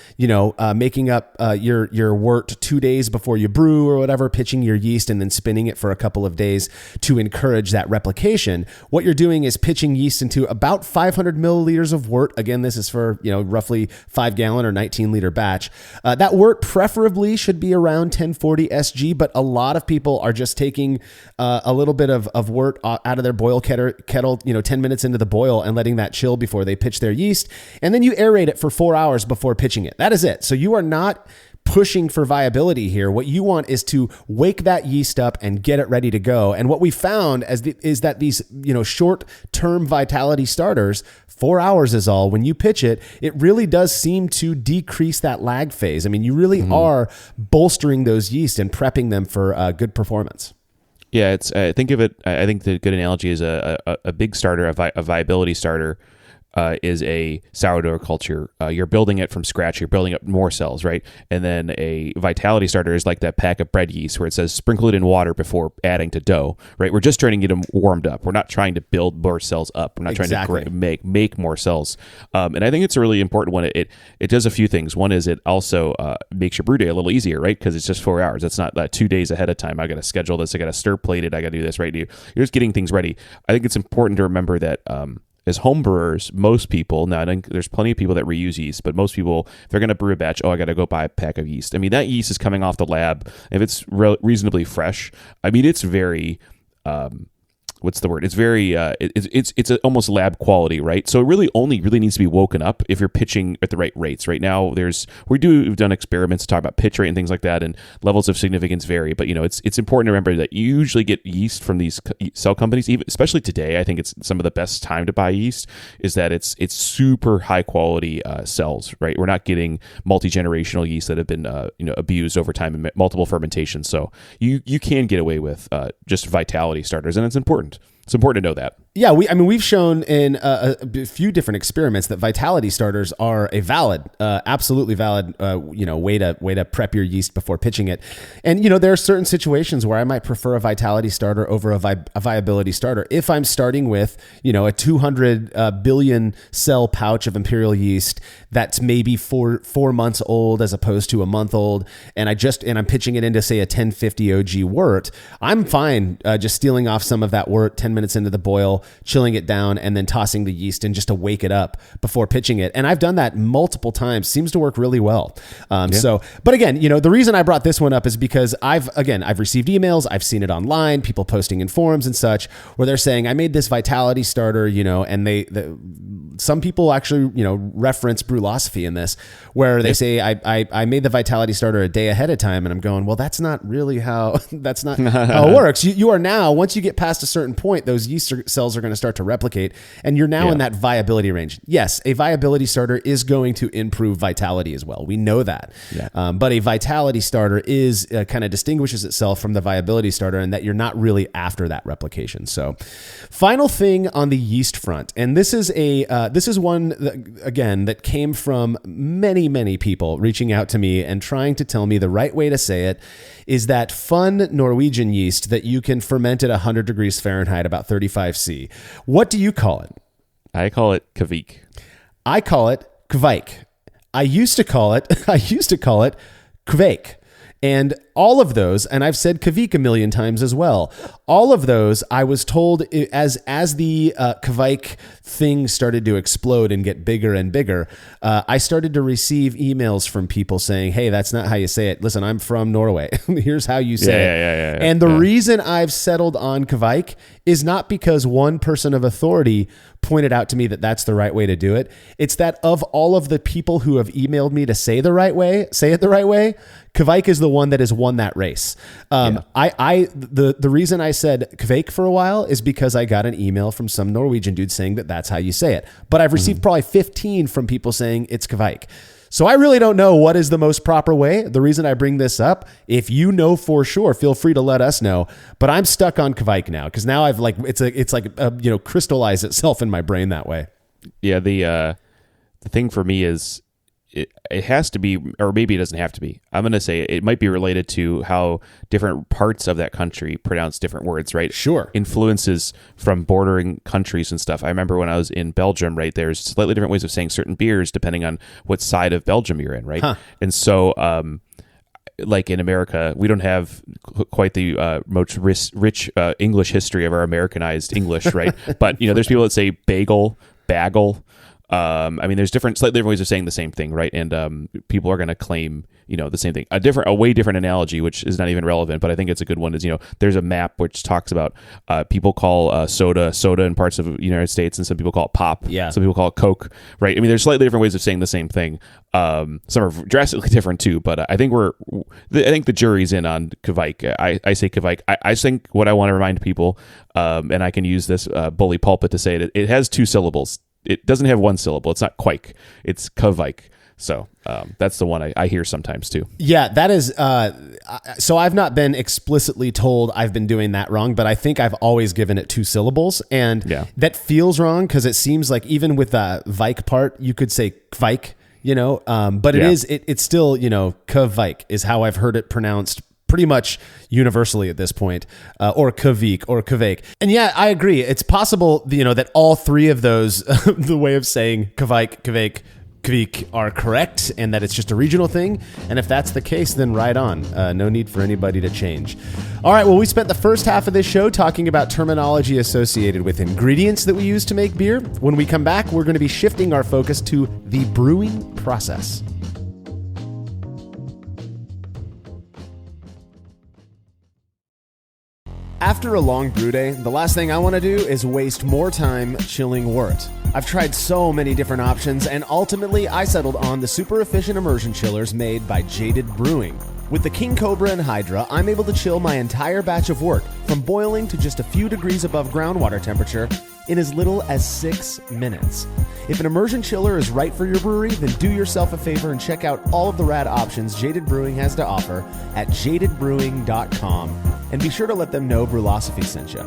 making up your wort 2 days before you brew or whatever, pitching your yeast and then spinning it for a couple of days to encourage that replication, what you're doing is pitching yeast into about 500 milliliters of wort. Again, this is for roughly 5-gallon or 19-liter batch. That wort preferably should be around 1040 SG, but a lot of people are just taking a little bit of wort out of their boil kettle, 10 minutes into the boil and letting that chill before they pitch their yeast. And then you aerate it for 4 hours before pitching it. That is it. So you are not pushing for viability here. What you want is to wake that yeast up and get it ready to go. And what we found is that these, short-term vitality starters, 4 hours is all. When you pitch it, it really does seem to decrease that lag phase. I mean, you really are bolstering those yeast and prepping them for good performance. Yeah, I think the good analogy is a big starter, a viability starter, is a sourdough culture. You're building it from scratch. You're building up more cells, right? And then a vitality starter is like that pack of bread yeast where it says sprinkle it in water before adding to dough, right? We're just trying to get them warmed up. We're not trying to build more cells up. We're not trying to make more cells. And I think it's a really important one. It does a few things. One is it also makes your brew day a little easier, right? Because it's just 4 hours. It's not 2 days ahead of time. I got to schedule this. I got to stir plate it. I got to do this, right? You're just getting things ready. I think it's important to remember that as homebrewers, most people, now I think there's plenty of people that reuse yeast, but most people, if they're going to brew a batch, I got to go buy a pack of yeast. I mean, that yeast is coming off the lab. If it's reasonably fresh, I mean, it's very, what's the word? It's very, it's almost lab quality, right? So it really needs to be woken up if you're pitching at the right rates. Right now, we've done experiments to talk about pitch rate and things like that, and levels of significance vary. But it's important to remember that you usually get yeast from these cell companies. Even especially today, I think it's some of the best time to buy yeast is that it's super high quality cells, right? We're not getting multi-generational yeast that have been abused over time in multiple fermentations. So you can get away with just vitality starters, and it's important. It's important to know that. Yeah, we've shown in a few different experiments that vitality starters are a valid, absolutely valid, way to prep your yeast before pitching it. And there are certain situations where I might prefer a vitality starter over a viability starter. If I'm starting with a 200 billion cell pouch of imperial yeast that's maybe four months old as opposed to a month old, and I'm pitching it into say a 1050 OG wort, I'm fine just stealing off some of that wort 10 minutes into the boil, chilling it down, and then tossing the yeast in just to wake it up before pitching it. And I've done that multiple times. Seems to work really well. But again, the reason I brought this one up is because I've received emails, I've seen it online, people posting in forums and such, where they're saying, I made this vitality starter, and some people actually, reference Brewlosophy in this, where they say, I made the vitality starter a day ahead of time. And I'm going, well, that's not really how it works. You are now, once you get past a certain point, those yeast cells are going to start to replicate, and you're now in that viability range. Yes, a viability starter is going to improve vitality as well. We know that. Yeah. But a vitality starter is kind of distinguishes itself from the viability starter in that you're not really after that replication. So final thing on the yeast front, and this is one that came from many people reaching out to me and trying to tell me the right way to say it, is that fun Norwegian yeast that you can ferment at 100 degrees Fahrenheit, about 35 C. What do you call it? I call it kvik. I call it kvike. I used to call it kvake. And all of those, and I've said kvik a million times as well, all of those I was told as the kvike thing started to explode and get bigger and bigger, I started to receive emails from people saying, hey, that's not how you say it. Listen, I'm from Norway. Here's how you say it. And the reason I've settled on kvike is not because one person of authority pointed out to me that that's the right way to do it. It's that of all of the people who have emailed me to say it the right way, kvike is the one that has won that race. The reason I said kvake for a while is because I got an email from some Norwegian dude saying that that's how you say it. But I've received probably 15 from people saying it's kvike. So I really don't know what is the most proper way. The reason I bring this up, if you know for sure, feel free to let us know. But I'm stuck on kvike now because now I've crystallized itself in my brain that way. Yeah, the thing for me is it has to be, or maybe it doesn't have to be. I'm going to say it might be related to how different parts of that country pronounce different words, right? Sure. Influences from bordering countries and stuff. I remember when I was in Belgium, right, there's slightly different ways of saying certain beers depending on what side of Belgium you're in, right? Huh. And so, like in America, we don't have quite the most rich English history of our Americanized English, right? But, there's people that say bagel. There's slightly different ways of saying the same thing, right? And people are going to claim, the same thing. A way different analogy, which is not even relevant, but I think it's a good one, is, there's a map which talks about people call soda in parts of the United States, and some people call it pop. Yeah. Some people call it Coke, right? There's slightly different ways of saying the same thing. Some are drastically different too, but I think the jury's in on kvike. I say kvike. I think what I want to remind people, and I can use this bully pulpit to say it, it has two syllables. It doesn't have one syllable. It's not quike. It's kvike. So that's the one I hear sometimes too. Yeah, that is. So I've not been explicitly told I've been doing that wrong, but I think I've always given it two syllables, and that feels wrong because it seems like even with the vike part, you could say kvike, but it's still, kvike is how I've heard it pronounced pretty much universally at this point, or kvik or kvake. And yeah, I agree. It's possible, that all three of those, the way of saying kvike, kvake, kvik are correct, and that it's just a regional thing. And if that's the case, then right on. No need for anybody to change. All right, well, we spent the first half of this show talking about terminology associated with ingredients that we use to make beer. When we come back, we're going to be shifting our focus to the brewing process. After a long brew day, the last thing I want to do is waste more time chilling wort. I've tried so many different options, and ultimately I settled on the super efficient immersion chillers made by Jaded Brewing. With the King Cobra and Hydra, I'm able to chill my entire batch of wort from boiling to just a few degrees above groundwater temperature in as little as 6 minutes. If an immersion chiller is right for your brewery, then do yourself a favor and check out all of the rad options Jaded Brewing has to offer at jadedbrewing.com, and be sure to let them know Brewlosophy sent you.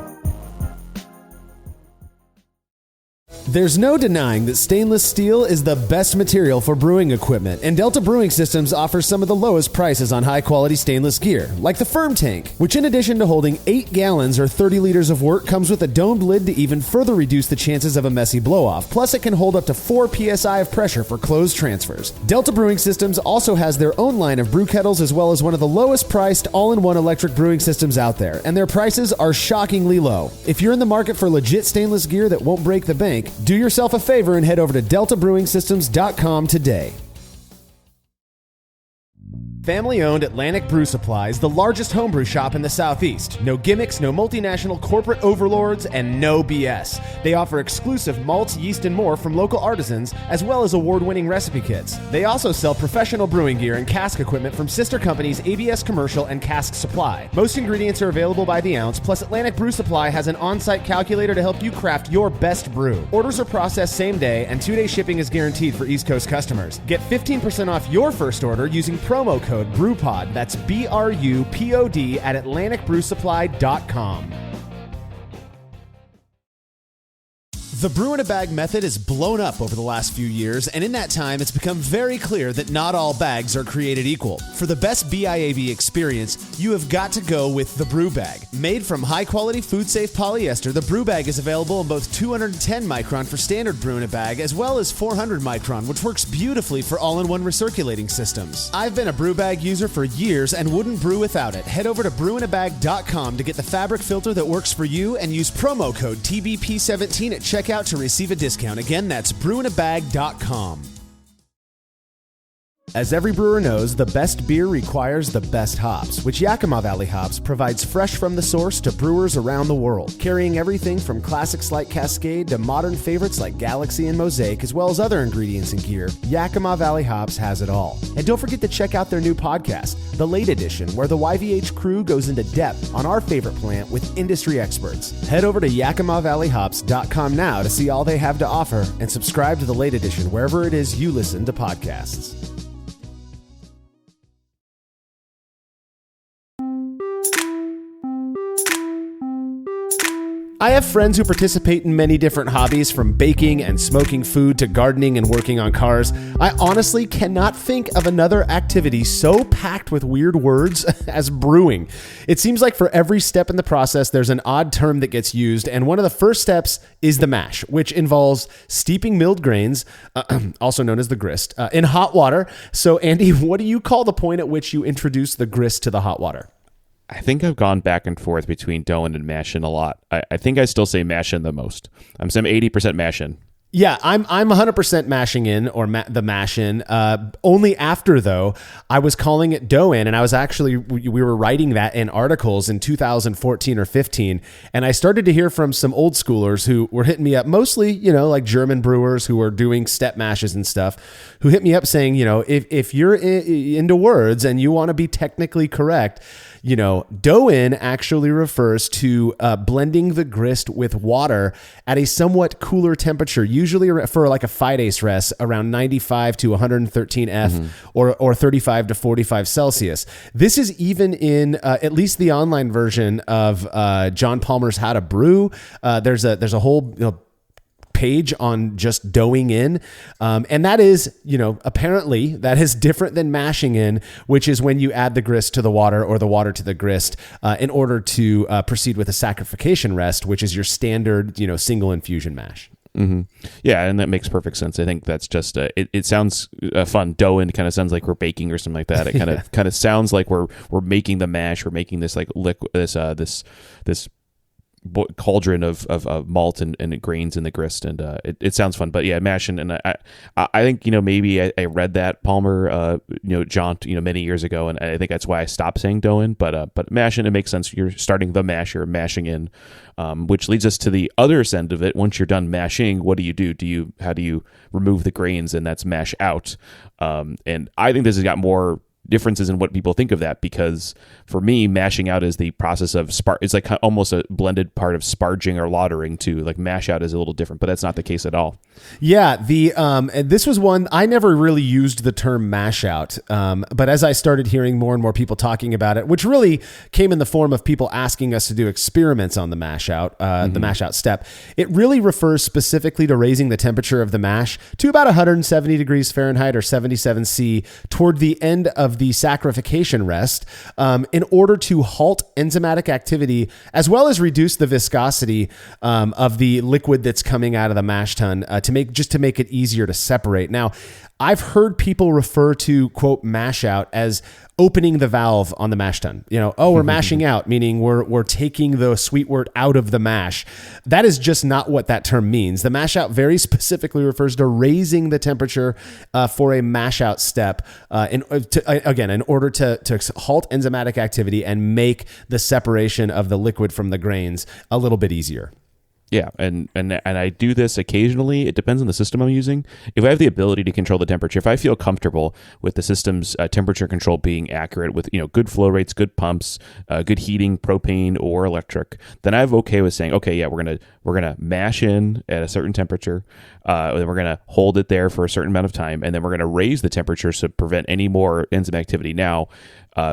There's no denying that stainless steel is the best material for brewing equipment, and Delta Brewing Systems offers some of the lowest prices on high-quality stainless gear, like the Firm Tank, which in addition to holding 8 gallons or 30 liters of wort, comes with a domed lid to even further reduce the chances of a messy blow-off. Plus, it can hold up to 4 psi of pressure for closed transfers. Delta Brewing Systems also has their own line of brew kettles, as well as one of the lowest-priced all-in-one electric brewing systems out there, and their prices are shockingly low. If you're in the market for legit stainless gear that won't break the bank, do yourself a favor and head over to deltabrewingsystems.com today. Family-owned Atlantic Brew Supply is the largest homebrew shop in the Southeast. No gimmicks, no multinational corporate overlords, and no BS. They offer exclusive malts, yeast, and more from local artisans, as well as award-winning recipe kits. They also sell professional brewing gear and cask equipment from sister companies ABS Commercial and Cask Supply. Most ingredients are available by the ounce, plus Atlantic Brew Supply has an on-site calculator to help you craft your best brew. Orders are processed same day, and 2-day shipping is guaranteed for East Coast customers. Get 15% off your first order using promo code BREWPOD. That's BRUPOD at AtlanticBrewSupply.com. The brew in a bag method has blown up over the last few years, and in that time, it's become very clear that not all bags are created equal. For the best BIAV experience, you have got to go with the Brew Bag. Made from high-quality, food-safe polyester, the Brew Bag is available in both 210 micron for standard brew in a bag, as well as 400 micron, which works beautifully for all-in-one recirculating systems. I've been a Brew Bag user for years and wouldn't brew without it. Head over to brewinabag.com to get the fabric filter that works for you, and use promo code TBP17 at checkout to receive a discount. Again, that's brewinabag.com. As every brewer knows, the best beer requires the best hops, which Yakima Valley Hops provides fresh from the source to brewers around the world, carrying everything from classics like Cascade to modern favorites like Galaxy and Mosaic, as well as other ingredients and gear. Yakima Valley Hops has it all. And don't forget to check out their new podcast, The Late Edition, where the YVH crew goes into depth on our favorite plant with industry experts. Head over to YakimaValleyHops.com now to see all they have to offer, and subscribe to The Late Edition wherever it is you listen to podcasts. I have friends who participate in many different hobbies, from baking and smoking food to gardening and working on cars. I honestly cannot think of another activity so packed with weird words as brewing. It seems like for every step in the process, there's an odd term that gets used, and one of the first steps is the mash, which involves steeping milled grains, also known as the grist, in hot water. So, Andy, what do you call the point at which you introduce the grist to the hot water? I think I've gone back and forth between doing and mashing a lot. I think I still say mashing the most. I'm some 80% mashing. Yeah, I'm 100% mashing in, or the mash in. Only after, though, I was calling it dough in, and I was actually, we were writing that in articles in 2014 or 15, and I started to hear from some old schoolers who were hitting me up, mostly, like German brewers who were doing step mashes and stuff, who hit me up saying, if you're into words and you want to be technically correct, dough in actually refers to blending the grist with water at a somewhat cooler temperature, usually for like a 5-days rest around 95 to 113 F or 35 to 45 Celsius. This is even in at least the online version of John Palmer's How to Brew. There's a whole page on just doughing in. And that is, apparently that is different than mashing in, which is when you add the grist to the water or the water to the grist in order to proceed with a saccharification rest, which is your standard, single infusion mash. Mm-hmm. Yeah, and that makes perfect sense. I think that's just it sounds fun. Dough in kind of sounds like we're baking or something like that. It kind of sounds like we're making the mash. We're making this like liquid, this cauldron of malt and grains in the grist, and it sounds fun. But yeah, mashing, and I think maybe I read that Palmer jaunt many years ago, and I think that's why I stopped saying dough in. But mashing, it makes sense. You're starting the mash, you're mashing in, which leads us to the other end of it. Once you're done mashing, what do you do? How do you remove the grains, and that's mash out? And I think this has got more differences in what people think of that, because for me, mashing out is the process of it's like almost a blended part of sparging or lautering too. Like mash out is a little different, but that's not the case at all. Yeah, this was one I never really used the term mash out, but as I started hearing more and more people talking about it, which really came in the form of people asking us to do experiments on the mash out, the mash out step, it really refers specifically to raising the temperature of the mash to about 170 degrees Fahrenheit or 77 C toward the end of the saccharification rest, in order to halt enzymatic activity as well as reduce the viscosity of the liquid that's coming out of the mash tun, to make it easier to separate. Now, I've heard people refer to, quote, mash out as opening the valve on the mash tun. We're mashing out, meaning we're taking the sweet wort out of the mash. That is just not what that term means. The mash out very specifically refers to raising the temperature for a mash out step in order to halt enzymatic activity and make the separation of the liquid from the grains a little bit easier. Yeah, and I do this occasionally. It depends on the system I'm using. If I have the ability to control the temperature, if I feel comfortable with the system's temperature control being accurate with good flow rates, good pumps, good heating, propane or electric, then I'm okay with saying, okay, yeah, we're gonna mash in at a certain temperature, then we're gonna hold it there for a certain amount of time, and then we're gonna raise the temperature to prevent any more enzyme activity. Now,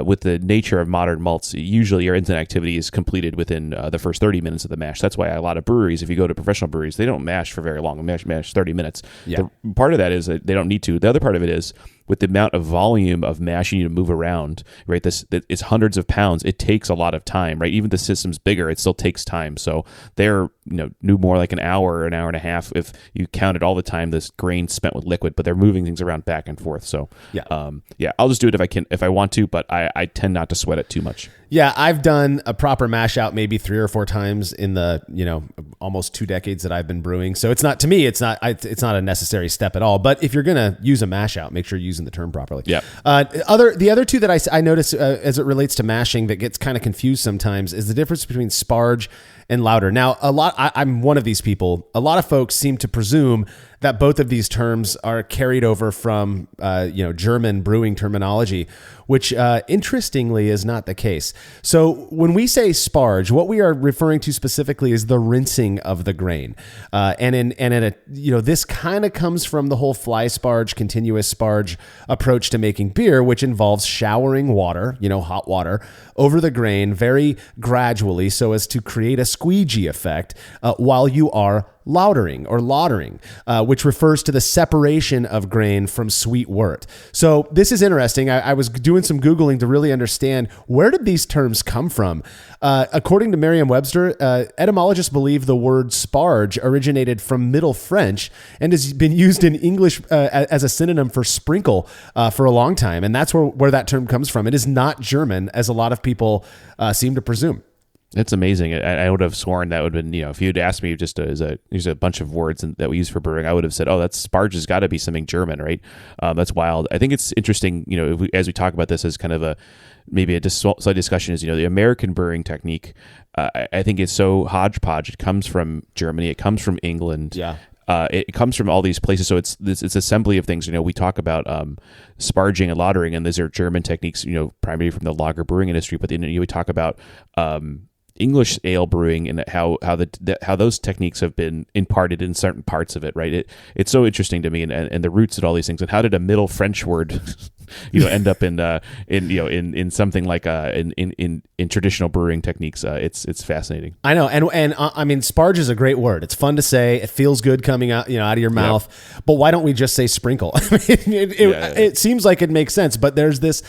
with the nature of modern malts, usually your enzyme activity is completed within the first 30 minutes of the mash. That's why a lot of breweries, if you go to professional breweries, they don't mash for very long. Mash 30 minutes. Yeah. The part of that is that they don't need to. The other part of it is with the amount of volume of mash you need to move around, right? It's hundreds of pounds. It takes a lot of time, right? Even if the system's bigger, it still takes time. So they're do more like an hour and a half if you counted all the time this grain spent with liquid, but they're moving things around back and forth. So I'll just do it if I want to, but I tend not to sweat it too much. Yeah, I've done a proper mash out maybe 3 or 4 times in the almost 2 decades that I've been brewing. So it's not a necessary step at all. But if you're gonna use a mash out, make sure you're using the term properly. Yeah. The other two that I notice as it relates to mashing that gets kind of confused sometimes is the difference between sparge and lauter. Now, I'm one of these people. A lot of folks seem to presume that both of these terms are carried over from German brewing terminology, which interestingly is not the case. So when we say sparge, what we are referring to specifically is the rinsing of the grain, this kind of comes from the whole fly sparge, continuous sparge approach to making beer, which involves showering water, hot water, over the grain very gradually so as to create a squeegee effect while you are lautering, which refers to the separation of grain from sweet wort. So this is interesting. I was doing some Googling to really understand where did these terms come from. According to Merriam-Webster, etymologists believe the word sparge originated from Middle French and has been used in English as a synonym for sprinkle for a long time. And that's where that term comes from. It is not German, as a lot of people seem to presume. It's amazing. I would have sworn that would have been, if you'd asked me just here's a bunch of words that we use for brewing, I would have said, oh, that's sparge has got to be something German, right? That's wild. I think it's interesting, as we talk about this as kind of maybe a slight discussion is, the American brewing technique, I think is so hodgepodge. It comes from Germany. It comes from England. Yeah. It comes from all these places, so it's assembly of things. We talk about sparging and lautering, and these are German techniques, primarily from the lager brewing industry. But then we talk about English ale brewing and how those techniques have been imparted in certain parts of it. Right? It's so interesting to me, and the roots of all these things, and how did a Middle French word end up in something like in traditional brewing techniques. It's fascinating. I know, and I mean, sparge is a great word. It's fun to say. It feels good coming out out of your mouth. Yep. But why don't we just say sprinkle? It seems like it makes sense, but there's this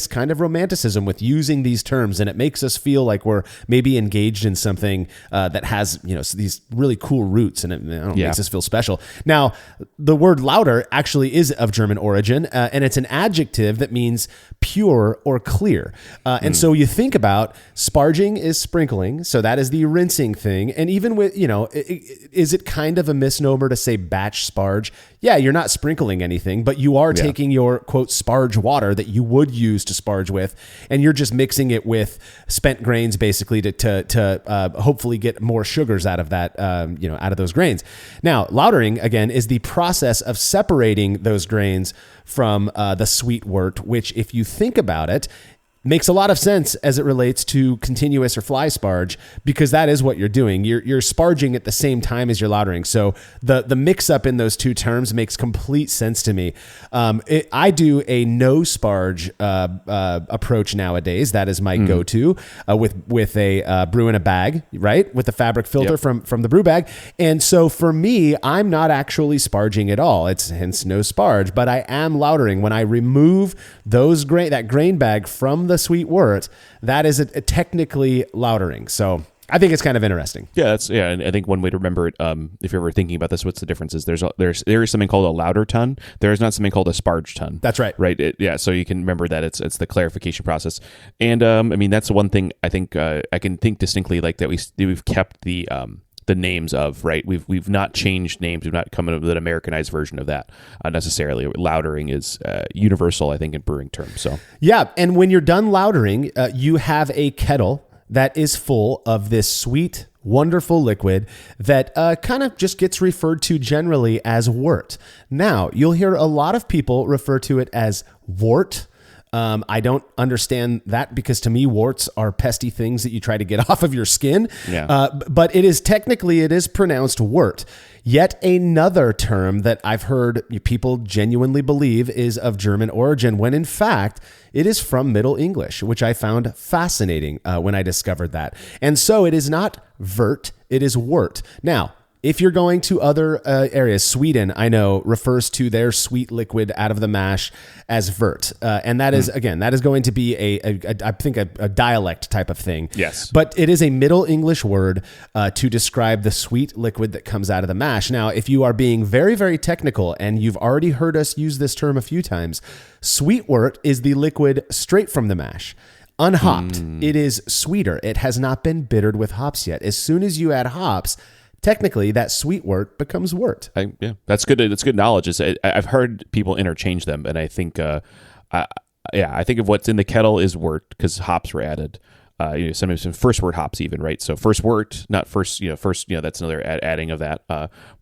kind of romanticism with using these terms, and it makes us feel like we're maybe engaged in something that has these really cool roots, and it makes us feel special. Now, the word lauter actually is of German origin, and it's an adjective that means pure or clear. And so you think about sparging is sprinkling. So that is the rinsing thing. And even with, is it kind of a misnomer to say batch sparge? yeah, you're not sprinkling anything, but you are taking your quote sparge water that you would use to sparge with, and you're just mixing it with spent grains basically to hopefully get more sugars out of that, out of those grains. Now, lautering again is the process of separating those grains from the sweet wort, which, if you think about it, makes a lot of sense as it relates to continuous or fly sparge, because that is what you're doing. You're sparging at the same time as you're lautering. So the mix up in those two terms makes complete sense to me. I do a no sparge approach nowadays. That is my go-to with a brew in a bag, right? With the fabric filter from the brew bag. And so for me, I'm not actually sparging at all. It's hence no sparge, but I am lautering. When I remove that grain bag from the sweet wort, that is a technically lautering. So I think it's kind of interesting. Yeah, and I think one way to remember it, if you're ever thinking about this, what's the difference is there is something called a lauter ton. There is not something called a sparge ton. That's right. Right. So you can remember that it's the clarification process. And that's one thing I think I can think distinctly like that we've kept the names of, right? We've not changed names. We've not come up with an Americanized version of that necessarily. Lautering is universal, I think, in brewing terms. So yeah, and when you're done lautering, you have a kettle that is full of this sweet, wonderful liquid that kind of just gets referred to generally as wort. Now, you'll hear a lot of people refer to it as wort. I don't understand that, because to me, warts are pesky things that you try to get off of your skin. Yeah. But it is pronounced wort. Yet another term that I've heard people genuinely believe is of German origin, when in fact it is from Middle English, which I found fascinating when I discovered that. And so it is not vert, it is wort. Now, if you're going to other areas, Sweden, I know, refers to their sweet liquid out of the mash as vert. And that is, again, that is going to be I think a dialect type of thing. Yes. But it is a Middle English word to describe the sweet liquid that comes out of the mash. Now, if you are being very, very technical, and you've already heard us use this term a few times, sweet wort is the liquid straight from the mash. Unhopped. It is sweeter. It has not been bittered with hops yet. As soon as you add hops, technically, that sweet wort becomes wort. That's good. That's good knowledge. I've heard people interchange them, and I think, I think of what's in the kettle is wort because hops were added. Sometimes some first wort hops even, right? So first wort, not first, that's another adding of that.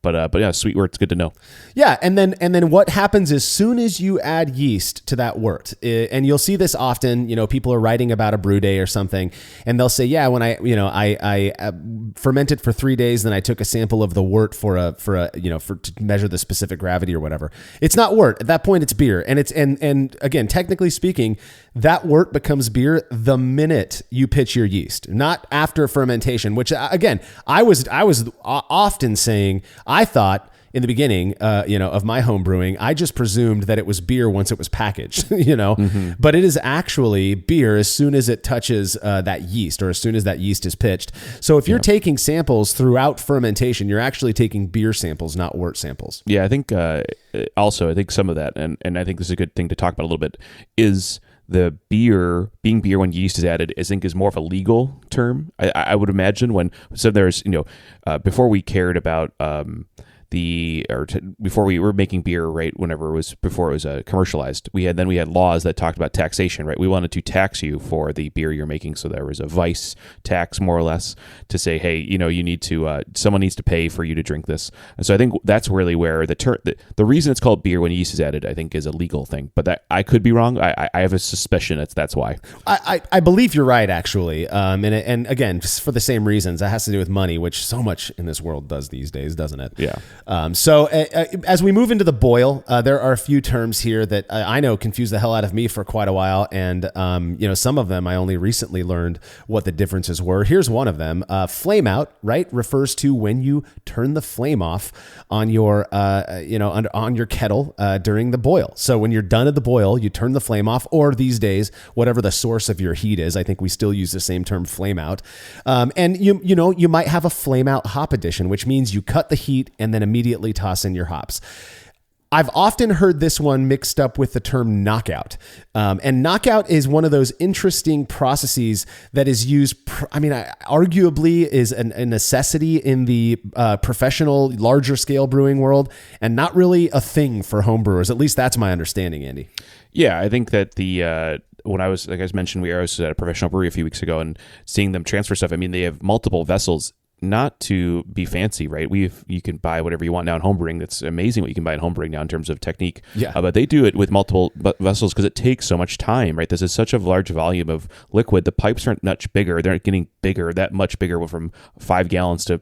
But yeah, sweet wort's good to know. Yeah, and then what happens as soon as you add yeast to that wort, and you'll see this often. People are writing about a brew day or something, and they'll say, yeah, when I fermented for 3 days, then I took a sample of the wort to measure the specific gravity or whatever. It's not wort at that point; it's beer, and again, technically speaking, that wort becomes beer the minute you pitch your yeast, not after fermentation. Which again, I was often saying. I thought in the beginning, of my home brewing, I just presumed that it was beer once it was packaged, but it is actually beer as soon as it touches that yeast, or as soon as that yeast is pitched. So if you're taking samples throughout fermentation, you're actually taking beer samples, not wort samples. Yeah, I think also, I think some of that, and I think this is a good thing to talk about a little bit, is the beer being beer when yeast is added, I think is more of a legal term. I would imagine there's, before we cared about, before we were making beer, right, before it was commercialized, we had laws that talked about taxation, right? We wanted to tax you for the beer you're making. So there was a vice tax, more or less, to say, hey, you need to, someone needs to pay for you to drink this. And so I think that's really where the reason it's called beer when yeast is added, I think, is a legal thing, but that I could be wrong. I have a suspicion that's why. I believe you're right, actually. And again, just for the same reasons, that has to do with money, which so much in this world does these days, doesn't it? Yeah. So as we move into the boil, there are a few terms here that I know confused the hell out of me for quite a while. And, some of them I only recently learned what the differences were. Here's one of them. Flame out, right, refers to when you turn the flame off on your, on your kettle during the boil. So when you're done at the boil, you turn the flame off, or these days, whatever the source of your heat is. I think we still use the same term, flame out. And you might have a flame out hop addition, which means you cut the heat and then immediately toss in your hops. I've often heard this one mixed up with the term knockout. And knockout is one of those interesting processes that is used, arguably is a necessity in the professional, larger scale brewing world, and not really a thing for home brewers. At least that's my understanding, Andy. Yeah, I think that when I was, like I mentioned, I was at a professional brewery a few weeks ago and seeing them transfer stuff. I mean, they have multiple vessels, not to be fancy, right? You can buy whatever you want now in homebrewing. That's amazing what you can buy in homebrewing now in terms of technique. Yeah. But they do it with multiple vessels because it takes so much time, right? This is such a large volume of liquid. The pipes aren't much bigger. They're not getting bigger, that much bigger, from 5 gallons to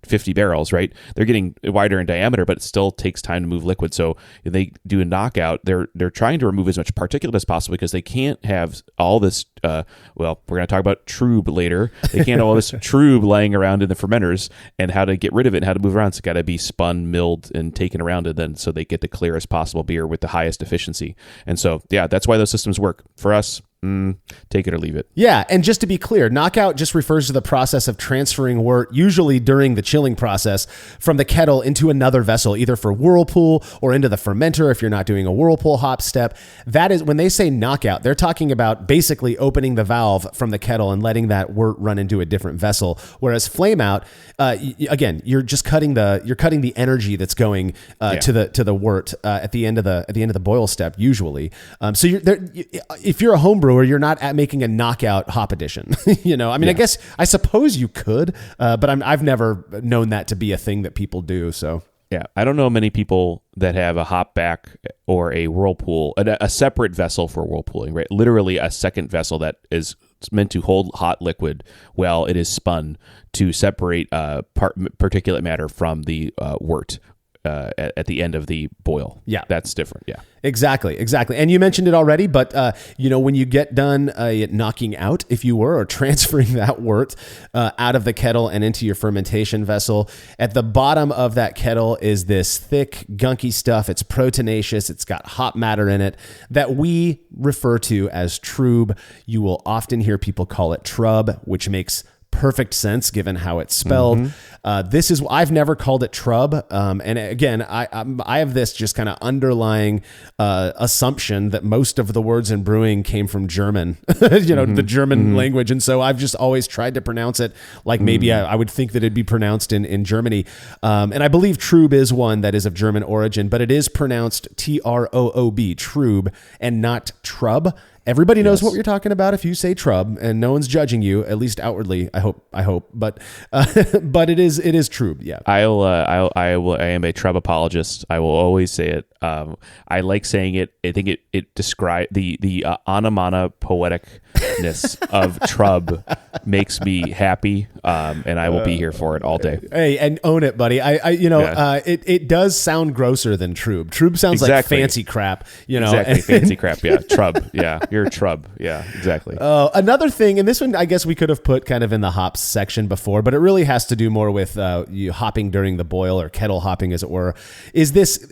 50 barrels, right? They're getting wider in diameter, but it still takes time to move liquid. So if they do a knockout, they're trying to remove as much particulate as possible because they can't have all this. We're going to talk about trub later. They can't have all this trub laying around in the fermenters, and how to get rid of it and how to move around. It's got to be spun, milled, and taken around, and then so they get the clearest possible beer with the highest efficiency. And so, yeah, that's why those systems work. For us, take it or leave it. Yeah, and just to be clear, knockout just refers to the process of transferring wort, usually during the chilling process, from the kettle into another vessel, either for whirlpool or into the fermenter if you're not doing a whirlpool hop step. That is, when they say knockout, they're talking about basically opening the valve from the kettle and letting that wort run into a different vessel. Whereas flame out, again, you're just cutting the energy that's going to the wort at the end of the boil step usually. So if you're a home brewer, you're not making a knockout hop addition. I suppose you could, but I've never known that to be a thing that people do. So yeah, I don't know many people that have a hop back or a whirlpool, a separate vessel for whirlpooling, right? Literally a second vessel that is meant to hold hot liquid while it is spun to separate particulate matter from the wort. At the end of the boil. Yeah. That's different. Yeah. Exactly. And you mentioned it already, but when you get done knocking out, if you were, or transferring that wort out of the kettle and into your fermentation vessel, at the bottom of that kettle is this thick, gunky stuff. It's proteinaceous. It's got hop matter in it that we refer to as trub. You will often hear people call it trub, which makes perfect sense given how it's spelled. I've never called it trub. And again, I have this just kind of underlying assumption that most of the words in brewing came from German, the German language. And so I've just always tried to pronounce it like maybe I would think that it'd be pronounced in Germany. And I believe trub is one that is of German origin, but it is pronounced Troob, trub, and not trub. Everybody knows what you're talking about if you say trub, and no one's judging you, at least outwardly. I hope, but it is trub. Yeah. I am a trub apologist. I will always say it. I like saying it. I think it describes the onomatopoeticness of trub makes me happy, and I will be here for it all day. Hey, and own it, buddy. It does sound grosser than trub. Trub sounds like fancy crap. Exactly, fancy crap. Yeah, trub. Yeah, you're a trub. Yeah, exactly. Another thing, and this one I guess we could have put kind of in the hops section before, but it really has to do more with you hopping during the boil, or kettle hopping, as it were. Is this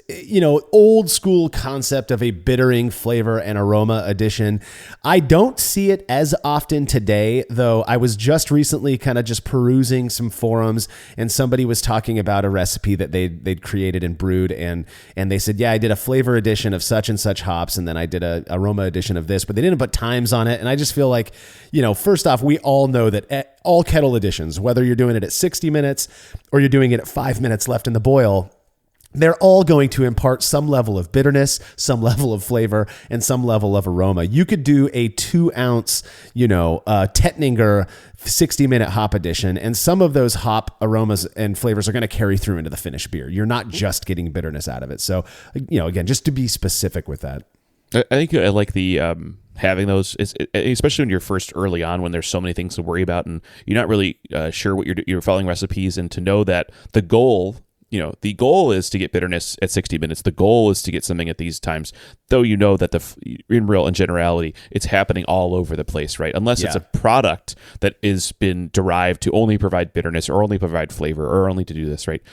old school concept of a bittering flavor and aroma addition? I don't see it as often today, though. I was just recently kind of just perusing some forums, and somebody was talking about a recipe that they'd created and brewed, and they said, yeah, I did a flavor addition of such and such hops, and then I did a aroma addition of this, but they didn't put times on it. And I just feel like, first off, we all know that all kettle additions, whether you're doing it at 60 minutes or you're doing it at 5 minutes left in the boil, they're all going to impart some level of bitterness, some level of flavor, and some level of aroma. You could do a 2-ounce, Tettninger 60-minute hop addition, and some of those hop aromas and flavors are going to carry through into the finished beer. You're not just getting bitterness out of it. So, again, just to be specific with that. I think I like the having those, especially when you're first early on, when there's so many things to worry about and you're not really sure what you're following recipes, and to know that the goal is to get bitterness at 60 minutes. The goal is to get something at these times, though that in generality, it's happening all over the place, right? Unless it's a product that has been derived to only provide bitterness or only provide flavor or only to do this, right?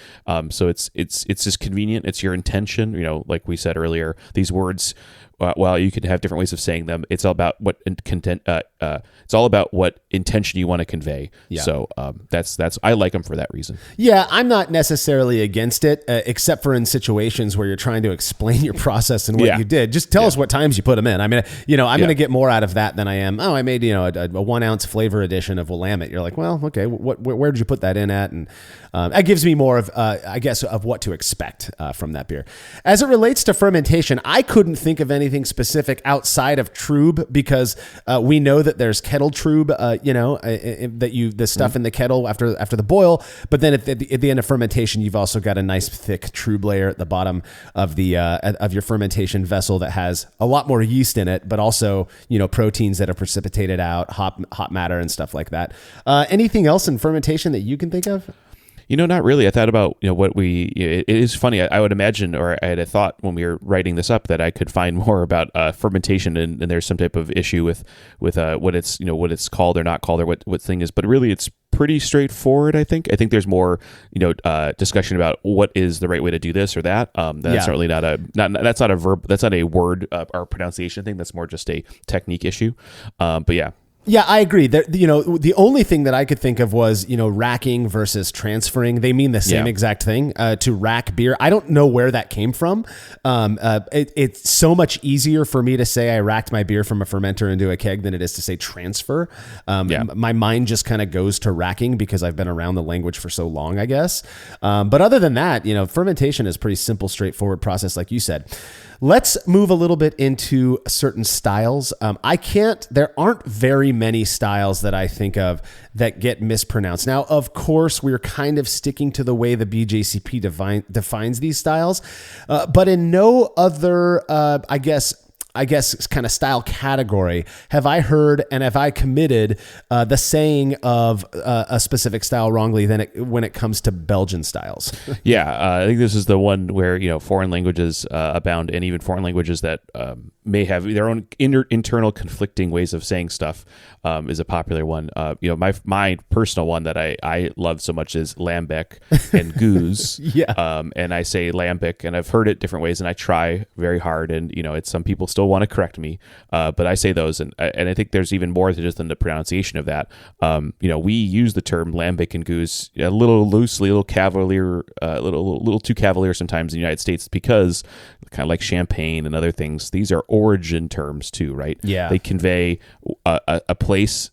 So it's just convenient. It's your intention, like we said earlier. These words while you can have different ways of saying them, it's all about what content. It's all about what intention you want to convey. Yeah. So that's I like them for that reason. Yeah, I'm not necessarily against it, except for in situations where you're trying to explain your process and what you did. Just tell us what times you put them in. I mean, I'm going to get more out of that than I am. Oh, I made a 1 ounce flavor edition of Willamette. You're like, well, okay, where did you put that in at? And that gives me more of, I guess, of what to expect from that beer. As it relates to fermentation, I couldn't think of anything specific outside of trub, because we know that there's kettle trub, the stuff in the kettle after the boil. But then at the end of fermentation, you've also got a nice thick trub layer at the bottom of the of your fermentation vessel that has a lot more yeast in it, but also proteins that are precipitated out, hop matter and stuff like that. Anything else in fermentation that you can think of? Not really. I thought about, it is funny. I would imagine, or I had a thought when we were writing this up, that I could find more about fermentation, and there's some type of issue with what it's called or not called, or what thing is. But really, it's pretty straightforward. I think there's more, discussion about what is the right way to do this or that. That's certainly that's not a verb. That's not a word or pronunciation thing. That's more just a technique issue. But yeah. Yeah, I agree. The only thing that I could think of was, racking versus transferring. They mean the same exact thing, to rack beer. I don't know where that came from. It's so much easier for me to say I racked my beer from a fermenter into a keg than it is to say transfer. My mind just kind of goes to racking because I've been around the language for so long, I guess. But other than that, fermentation is a pretty simple, straightforward process, like you said. Let's move a little bit into certain styles. There aren't very many styles that I think of that get mispronounced. Now, of course, we're kind of sticking to the way the BJCP defines these styles, but in no other, I guess kind of style category have I heard and have I committed the saying of a specific style wrongly when it comes to Belgian styles. I think this is the one where foreign languages abound, and even foreign languages that may have their own internal conflicting ways of saying stuff is a popular one. My personal one that I love so much is lambic and goose. And I say lambic, and I've heard it different ways, and I try very hard, and it's some people still want to correct me, but I say those, and I think there's even more to just than the pronunciation of that. We use the term lambic and goose a little loosely, a little cavalier, a little too cavalier sometimes in the United States, because kind of like champagne and other things, these are origin terms too, right? Yeah, they convey a place,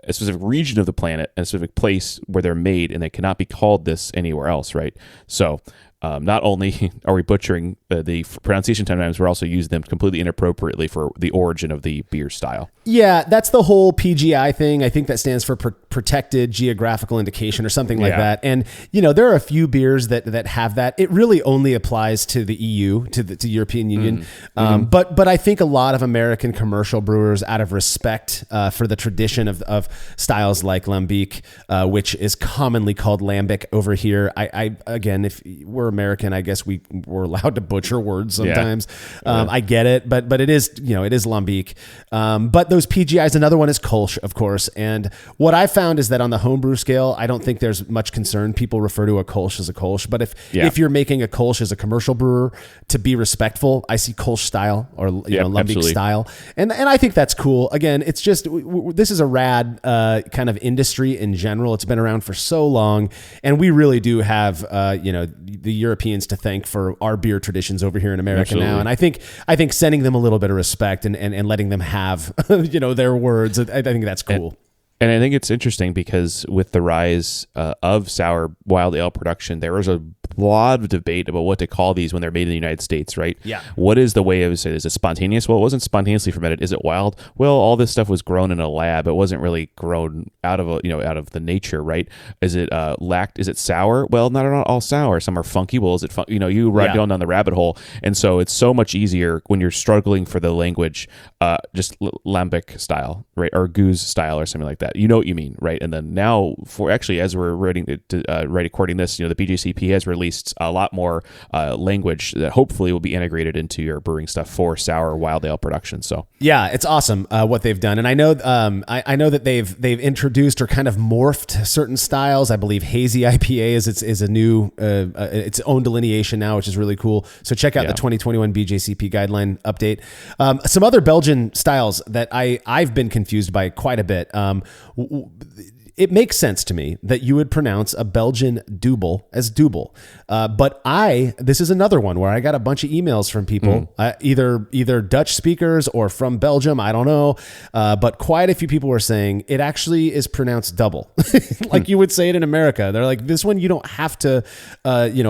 a specific region of the planet, and a specific place where they're made, and they cannot be called this anywhere else, right? So not only are we butchering the pronunciation sometimes, we're also using them completely inappropriately for the origin of the beer style. Yeah, that's the whole PGI thing. I think that stands for Protected Geographical Indication or something like that. And, there are a few beers that have that. It really only applies to the EU, to the European Union. But I think a lot of American commercial brewers, out of respect for the tradition of styles like lambic, which is commonly called lambic over here. I again, if we're American, I guess we're allowed to butcher words sometimes. I get it, but it is, it is lambic. But those PGIs, another one is Kolsch, of course. And what I found is that on the homebrew scale, I don't think there's much concern. People refer to a Kolsch as a Kolsch, but if you're making a Kolsch as a commercial brewer, to be respectful, I see Kolsch style or lambic absolutely. Style, and I think that's cool. Again, it's just this is a rad kind of industry in general. It's been around for so long, and we really do have the Europeans to thank for our beer traditions over here in America absolutely. Now. And I think sending them a little bit of respect and letting them have their words, I think that's cool. And I think it's interesting because with the rise of sour wild ale production, there was a lot of debate about what to call these when they're made in the United States, right? Yeah. What is the way of say? Is it spontaneous? Well, it wasn't spontaneously fermented. Is it wild? Well, all this stuff was grown in a lab. It wasn't really grown out of out of the nature, right? Is it Is it sour? Well, not all sour. Some are funky. Well, is it you going down the rabbit hole, and so it's so much easier when you're struggling for the language, just lambic style, right, or goose style, or something like that. You know what you mean, right? And then now, as we're recording this, the BJCP has released released a lot more language that hopefully will be integrated into your brewing stuff for sour wild ale production. So yeah, it's awesome what they've done, and I know I know that they've introduced or kind of morphed certain styles. I believe hazy IPA is a new its own delineation now, which is really cool. So check out the 2021 BJCP guideline update. Some other Belgian styles that I've been confused by quite a bit. It makes sense to me that you would pronounce a Belgian double as double. But this is another one where I got a bunch of emails from people, either Dutch speakers or from Belgium. I don't know. But quite a few people were saying it actually is pronounced double. Like you would say it in America. They're like, this one, you don't have to,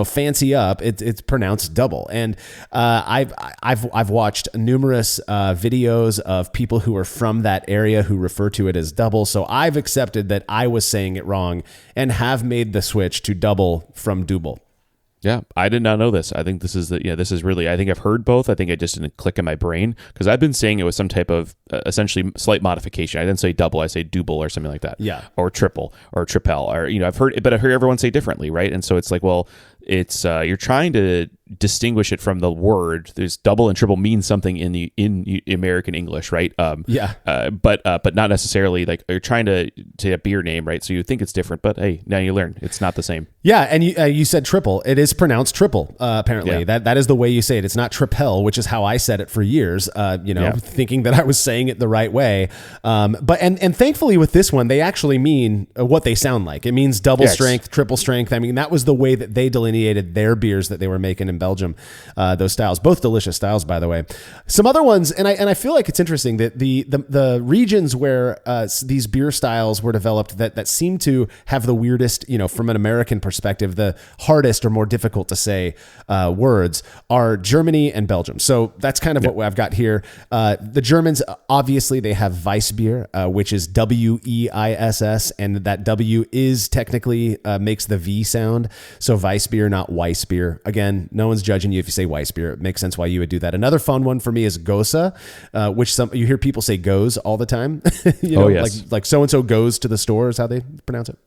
fancy up. It's pronounced double. And I've watched numerous videos of people who are from that area who refer to it as double. So I've accepted that I was saying it wrong and have made the switch to double from double. Yeah, I did not know this. I think this is really, I think I've heard both. I think I just didn't click in my brain because I've been saying it was some type of essentially slight modification. I didn't say double, I say double or something like that. Yeah. Or triple or tripel or, I've heard everyone say differently, right? And so it's like, well, it's you're trying to distinguish it from the word. There's double and triple mean something in American English, right? But not necessarily like you're trying to say a beer name, right? So you think it's different, but hey, now you learn it's not the same. Yeah, and you said triple. It is pronounced triple. Apparently, that is the way you say it. It's not tripel, which is how I said it for years. Thinking that I was saying it the right way. But thankfully with this one, they actually mean what they sound like. It means double strength, triple strength. I mean, that was the way that they delineated their beers that they were making in Belgium. Those styles, both delicious styles, by the way. Some other ones, and I feel like it's interesting that the regions where these beer styles were developed that seem to have the weirdest, from an American perspective, the hardest or more difficult to say words are Germany and Belgium. So that's kind of what I've got here. The Germans, obviously, they have Weissbier, which is Weiss, and that W is technically makes the V sound. So Weissbier, not Weissbier. Again, no one's judging you if you say Weissbier. It makes sense why you would do that. Another fun one for me is Gosa, which you hear people say goes all the time. Like so-and-so goes to the store is how they pronounce it.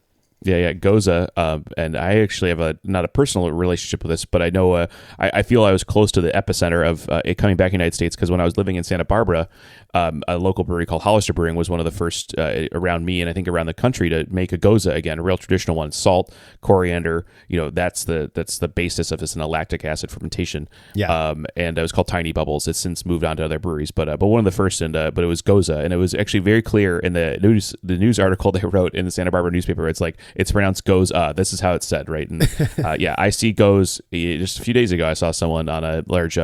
Yeah, Goza, and I actually have not a personal relationship with this, but I know I feel I was close to the epicenter of it coming back in the United States because when I was living in Santa Barbara, a local brewery called Hollister Brewing was one of the first around me and I think around the country to make a Goza again, a real traditional one. Salt, coriander, that's the basis of this, and a lactic acid fermentation. Yeah, and it was called Tiny Bubbles. It's since moved on to other breweries, but one of the first, but it was Goza, and it was actually very clear in the news article they wrote in the Santa Barbara newspaper. It's like it's pronounced goes. This is how it's said, right? And I see goes. Just a few days ago, I saw someone on a large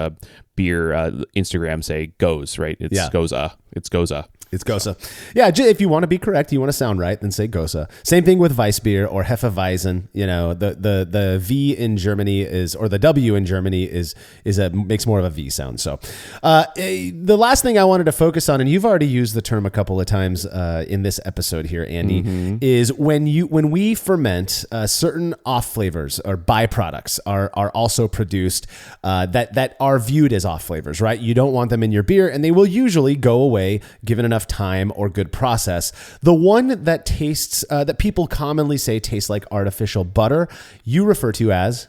beer Instagram say goes, right? It's goza. It's goza. It's Gosa. Yeah, if you want to be correct, you want to sound right, then say Gosa. Same thing with Weissbier or Hefeweizen. The V in Germany or the W in Germany makes more of a V sound. So the last thing I wanted to focus on, and you've already used the term a couple of times in this episode here, Andy, is when we ferment, certain off flavors or byproducts are also produced that are viewed as off flavors, right? You don't want them in your beer, and they will usually go away given enough time or good process. The one that tastes, that people commonly say tastes like artificial butter, you refer to as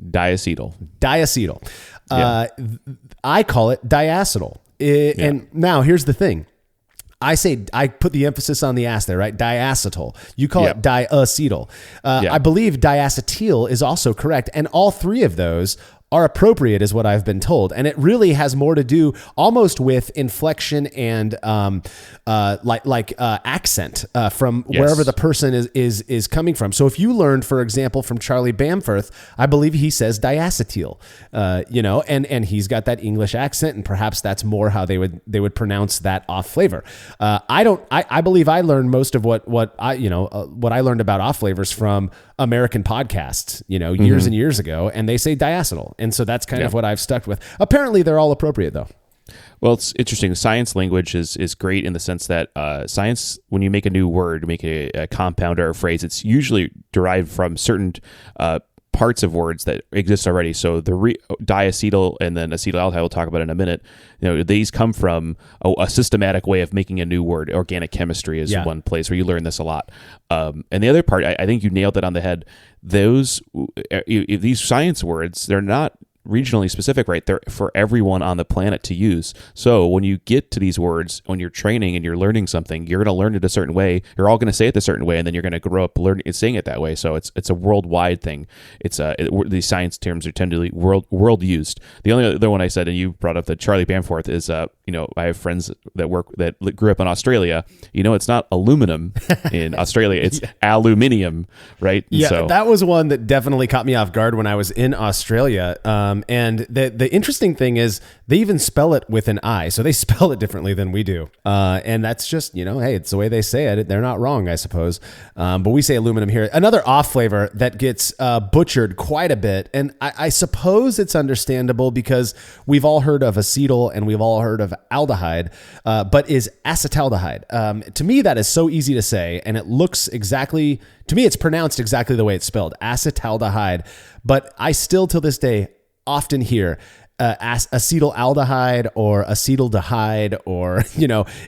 diacetyl. I call it diacetyl. And now here's the thing. I put the emphasis on the ass there, right? Diacetyl. You call it diacetyl. I believe diacetyl is also correct. And all three of those are appropriate is what I've been told. And it really has more to do almost with inflection and accent from wherever the person is coming from. So if you learned, for example, from Charlie Bamforth, I believe he says diacetyl, and he's got that English accent, and perhaps that's more how they would pronounce that off flavor. I believe I learned most of what I learned about off flavors from American podcasts, years and years ago, and they say diacetyl. And so that's kind of what I've stuck with. Apparently they're all appropriate though. Well, it's interesting. Science language is great in the sense that science, when you make a new word, make a compound or a phrase, it's usually derived from certain parts of words that exist already. So the diacetyl and then acetaldehyde, we'll talk about in a minute. These come from a systematic way of making a new word. Organic chemistry is one place where you learn this a lot. And the other part, I think you nailed it on the head. These science words, they're not regionally specific, right? They're for everyone on the planet to use. So when you get to these words, when you're training and you're learning something, you're going to learn it a certain way. You're all going to say it a certain way, and then you're going to grow up learning saying it that way. So it's a worldwide thing. These science terms are tendally world used. The only other one I said, and you brought up the Charlie Bamforth, is I have friends that grew up in Australia. It's not aluminum in Australia; it's aluminium, right? And that was one that definitely caught me off guard when I was in Australia. And the interesting thing is they even spell it with an I, so they spell it differently than we do. And that's just, hey, it's the way they say it. They're not wrong, I suppose. But we say aluminum here. Another off flavor that gets butchered quite a bit, and I suppose it's understandable because we've all heard of acetyl and we've all heard of aldehyde, but is acetaldehyde. To me, that is so easy to say, and it looks exactly, to me, it's pronounced exactly the way it's spelled, acetaldehyde. But I still, till this day, often hear acetaldehyde or acetaldehyde, or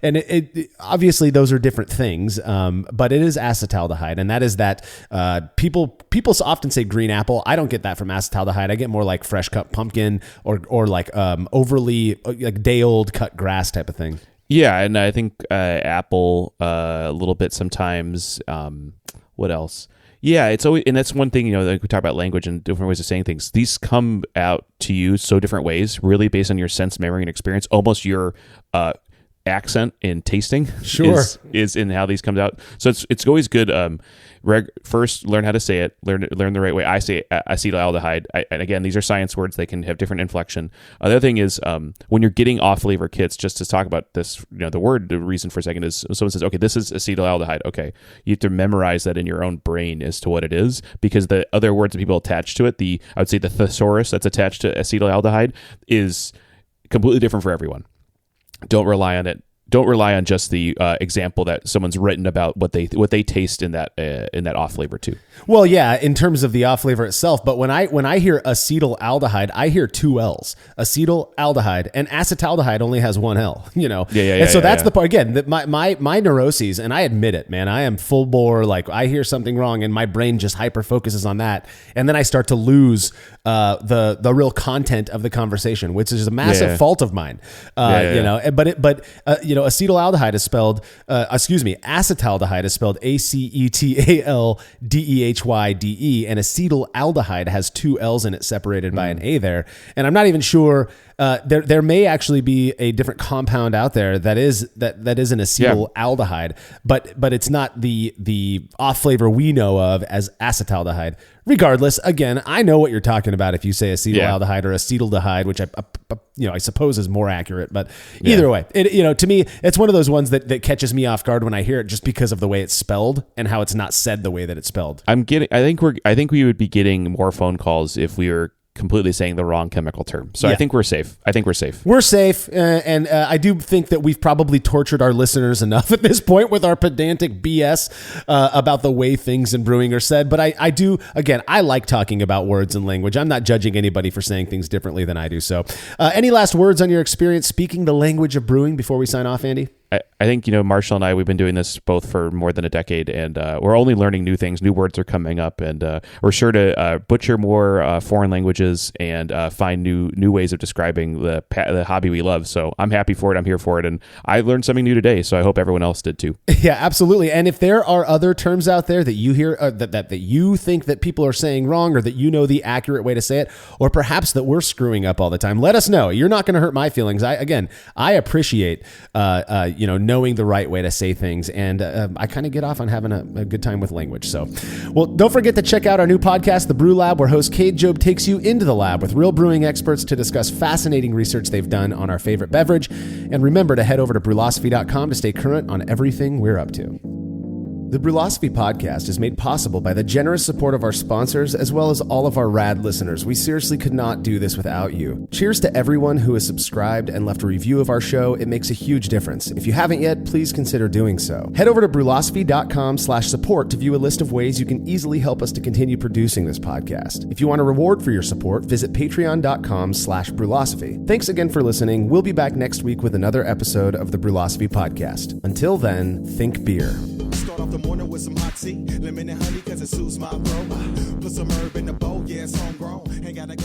and it obviously those are different things, but it is acetaldehyde, and that is that people often say green apple. I don't get that from acetaldehyde. I get more like fresh cut pumpkin or like overly like day old cut grass type of thing. Yeah, and I think apple a little bit sometimes. What else? Yeah, it's always, and that's one thing, like we talk about language and different ways of saying things. These come out to you so different ways, really based on your sense, memory, and experience. Almost your accent in tasting is in how these comes out. So it's always good. First, learn how to say it. Learn the right way. I say acetaldehyde. And again, these are science words. They can have different inflection. Other thing is when you're getting off flavor kits, just to talk about this, the reason for a second is someone says, okay, this is acetaldehyde. Okay, you have to memorize that in your own brain as to what it is, because the other words that people attach to it, I would say the thesaurus that's attached to acetaldehyde is completely different for everyone. Don't rely on it. Don't rely on just the example that someone's written about what they taste in that off flavor too. Well, yeah, in terms of the off flavor itself, but when I hear acetaldehyde, I hear two L's: acetaldehyde, and acetaldehyde only has one L. And so that's the part again. That my neuroses, and I admit it, man, I am full bore. Like I hear something wrong, and my brain just hyper focuses on that, and then I start to lose the real content of the conversation, which is a massive fault of mine. Acetaldehyde is spelled, acetaldehyde is spelled acetaldehyde, and acetaldehyde has two L's in it separated by an A there. And I'm not even sure, there may actually be a different compound out there that is an acetaldehyde, but it's not the off flavor we know of as acetaldehyde. Regardless, again, I know what you're talking about if you say acetaldehyde or acetaldehyde, which I suppose is more accurate. But either way, to me, it's one of those ones that catches me off guard when I hear it, just because of the way it's spelled and how it's not said the way that it's spelled. I think we would be getting more phone calls if we were completely saying the wrong chemical term. So I think we're safe. We're safe. And I do think that we've probably tortured our listeners enough at this point with our pedantic BS about the way things in brewing are said. But I do, again, I like talking about words and language. I'm not judging anybody for saying things differently than I do. So any last words on your experience speaking the language of brewing before we sign off, Andy? I think, Marshall and I, we've been doing this both for more than a decade, and we're only learning new things. New words are coming up, and we're sure to butcher more foreign languages and find new ways of describing the hobby we love. So I'm happy for it. I'm here for it. And I learned something new today, so I hope everyone else did too. Yeah, absolutely. And if there are other terms out there that you hear that you think that people are saying wrong, or that the accurate way to say it, or perhaps that we're screwing up all the time, let us know. You're not going to hurt my feelings. I appreciate knowing the right way to say things, and I kind of get off on having a good time with language. So, well, don't forget to check out our new podcast, The Brew Lab, where host Cade Job takes you into the lab with real brewing experts to discuss fascinating research they've done on our favorite beverage. And remember to head over to brewlosophy.com to stay current on everything we're up to. The Brewlosophy podcast is made possible by the generous support of our sponsors as well as all of our rad listeners. We seriously could not do this without you. Cheers to everyone who has subscribed and left a review of our show. It makes a huge difference. If you haven't yet, please consider doing so. Head over to brewlosophy.com/support to view a list of ways you can easily help us to continue producing this podcast. If you want a reward for your support, visit patreon.com/brewlosophy. Thanks again for listening. We'll be back next week with another episode of the Brewlosophy podcast. Until then, think beer. Start off the morning with some hot tea, lemon and honey cause it soothes my throat. Put some herb in the bowl, yeah, it's homegrown. Ain't gotta go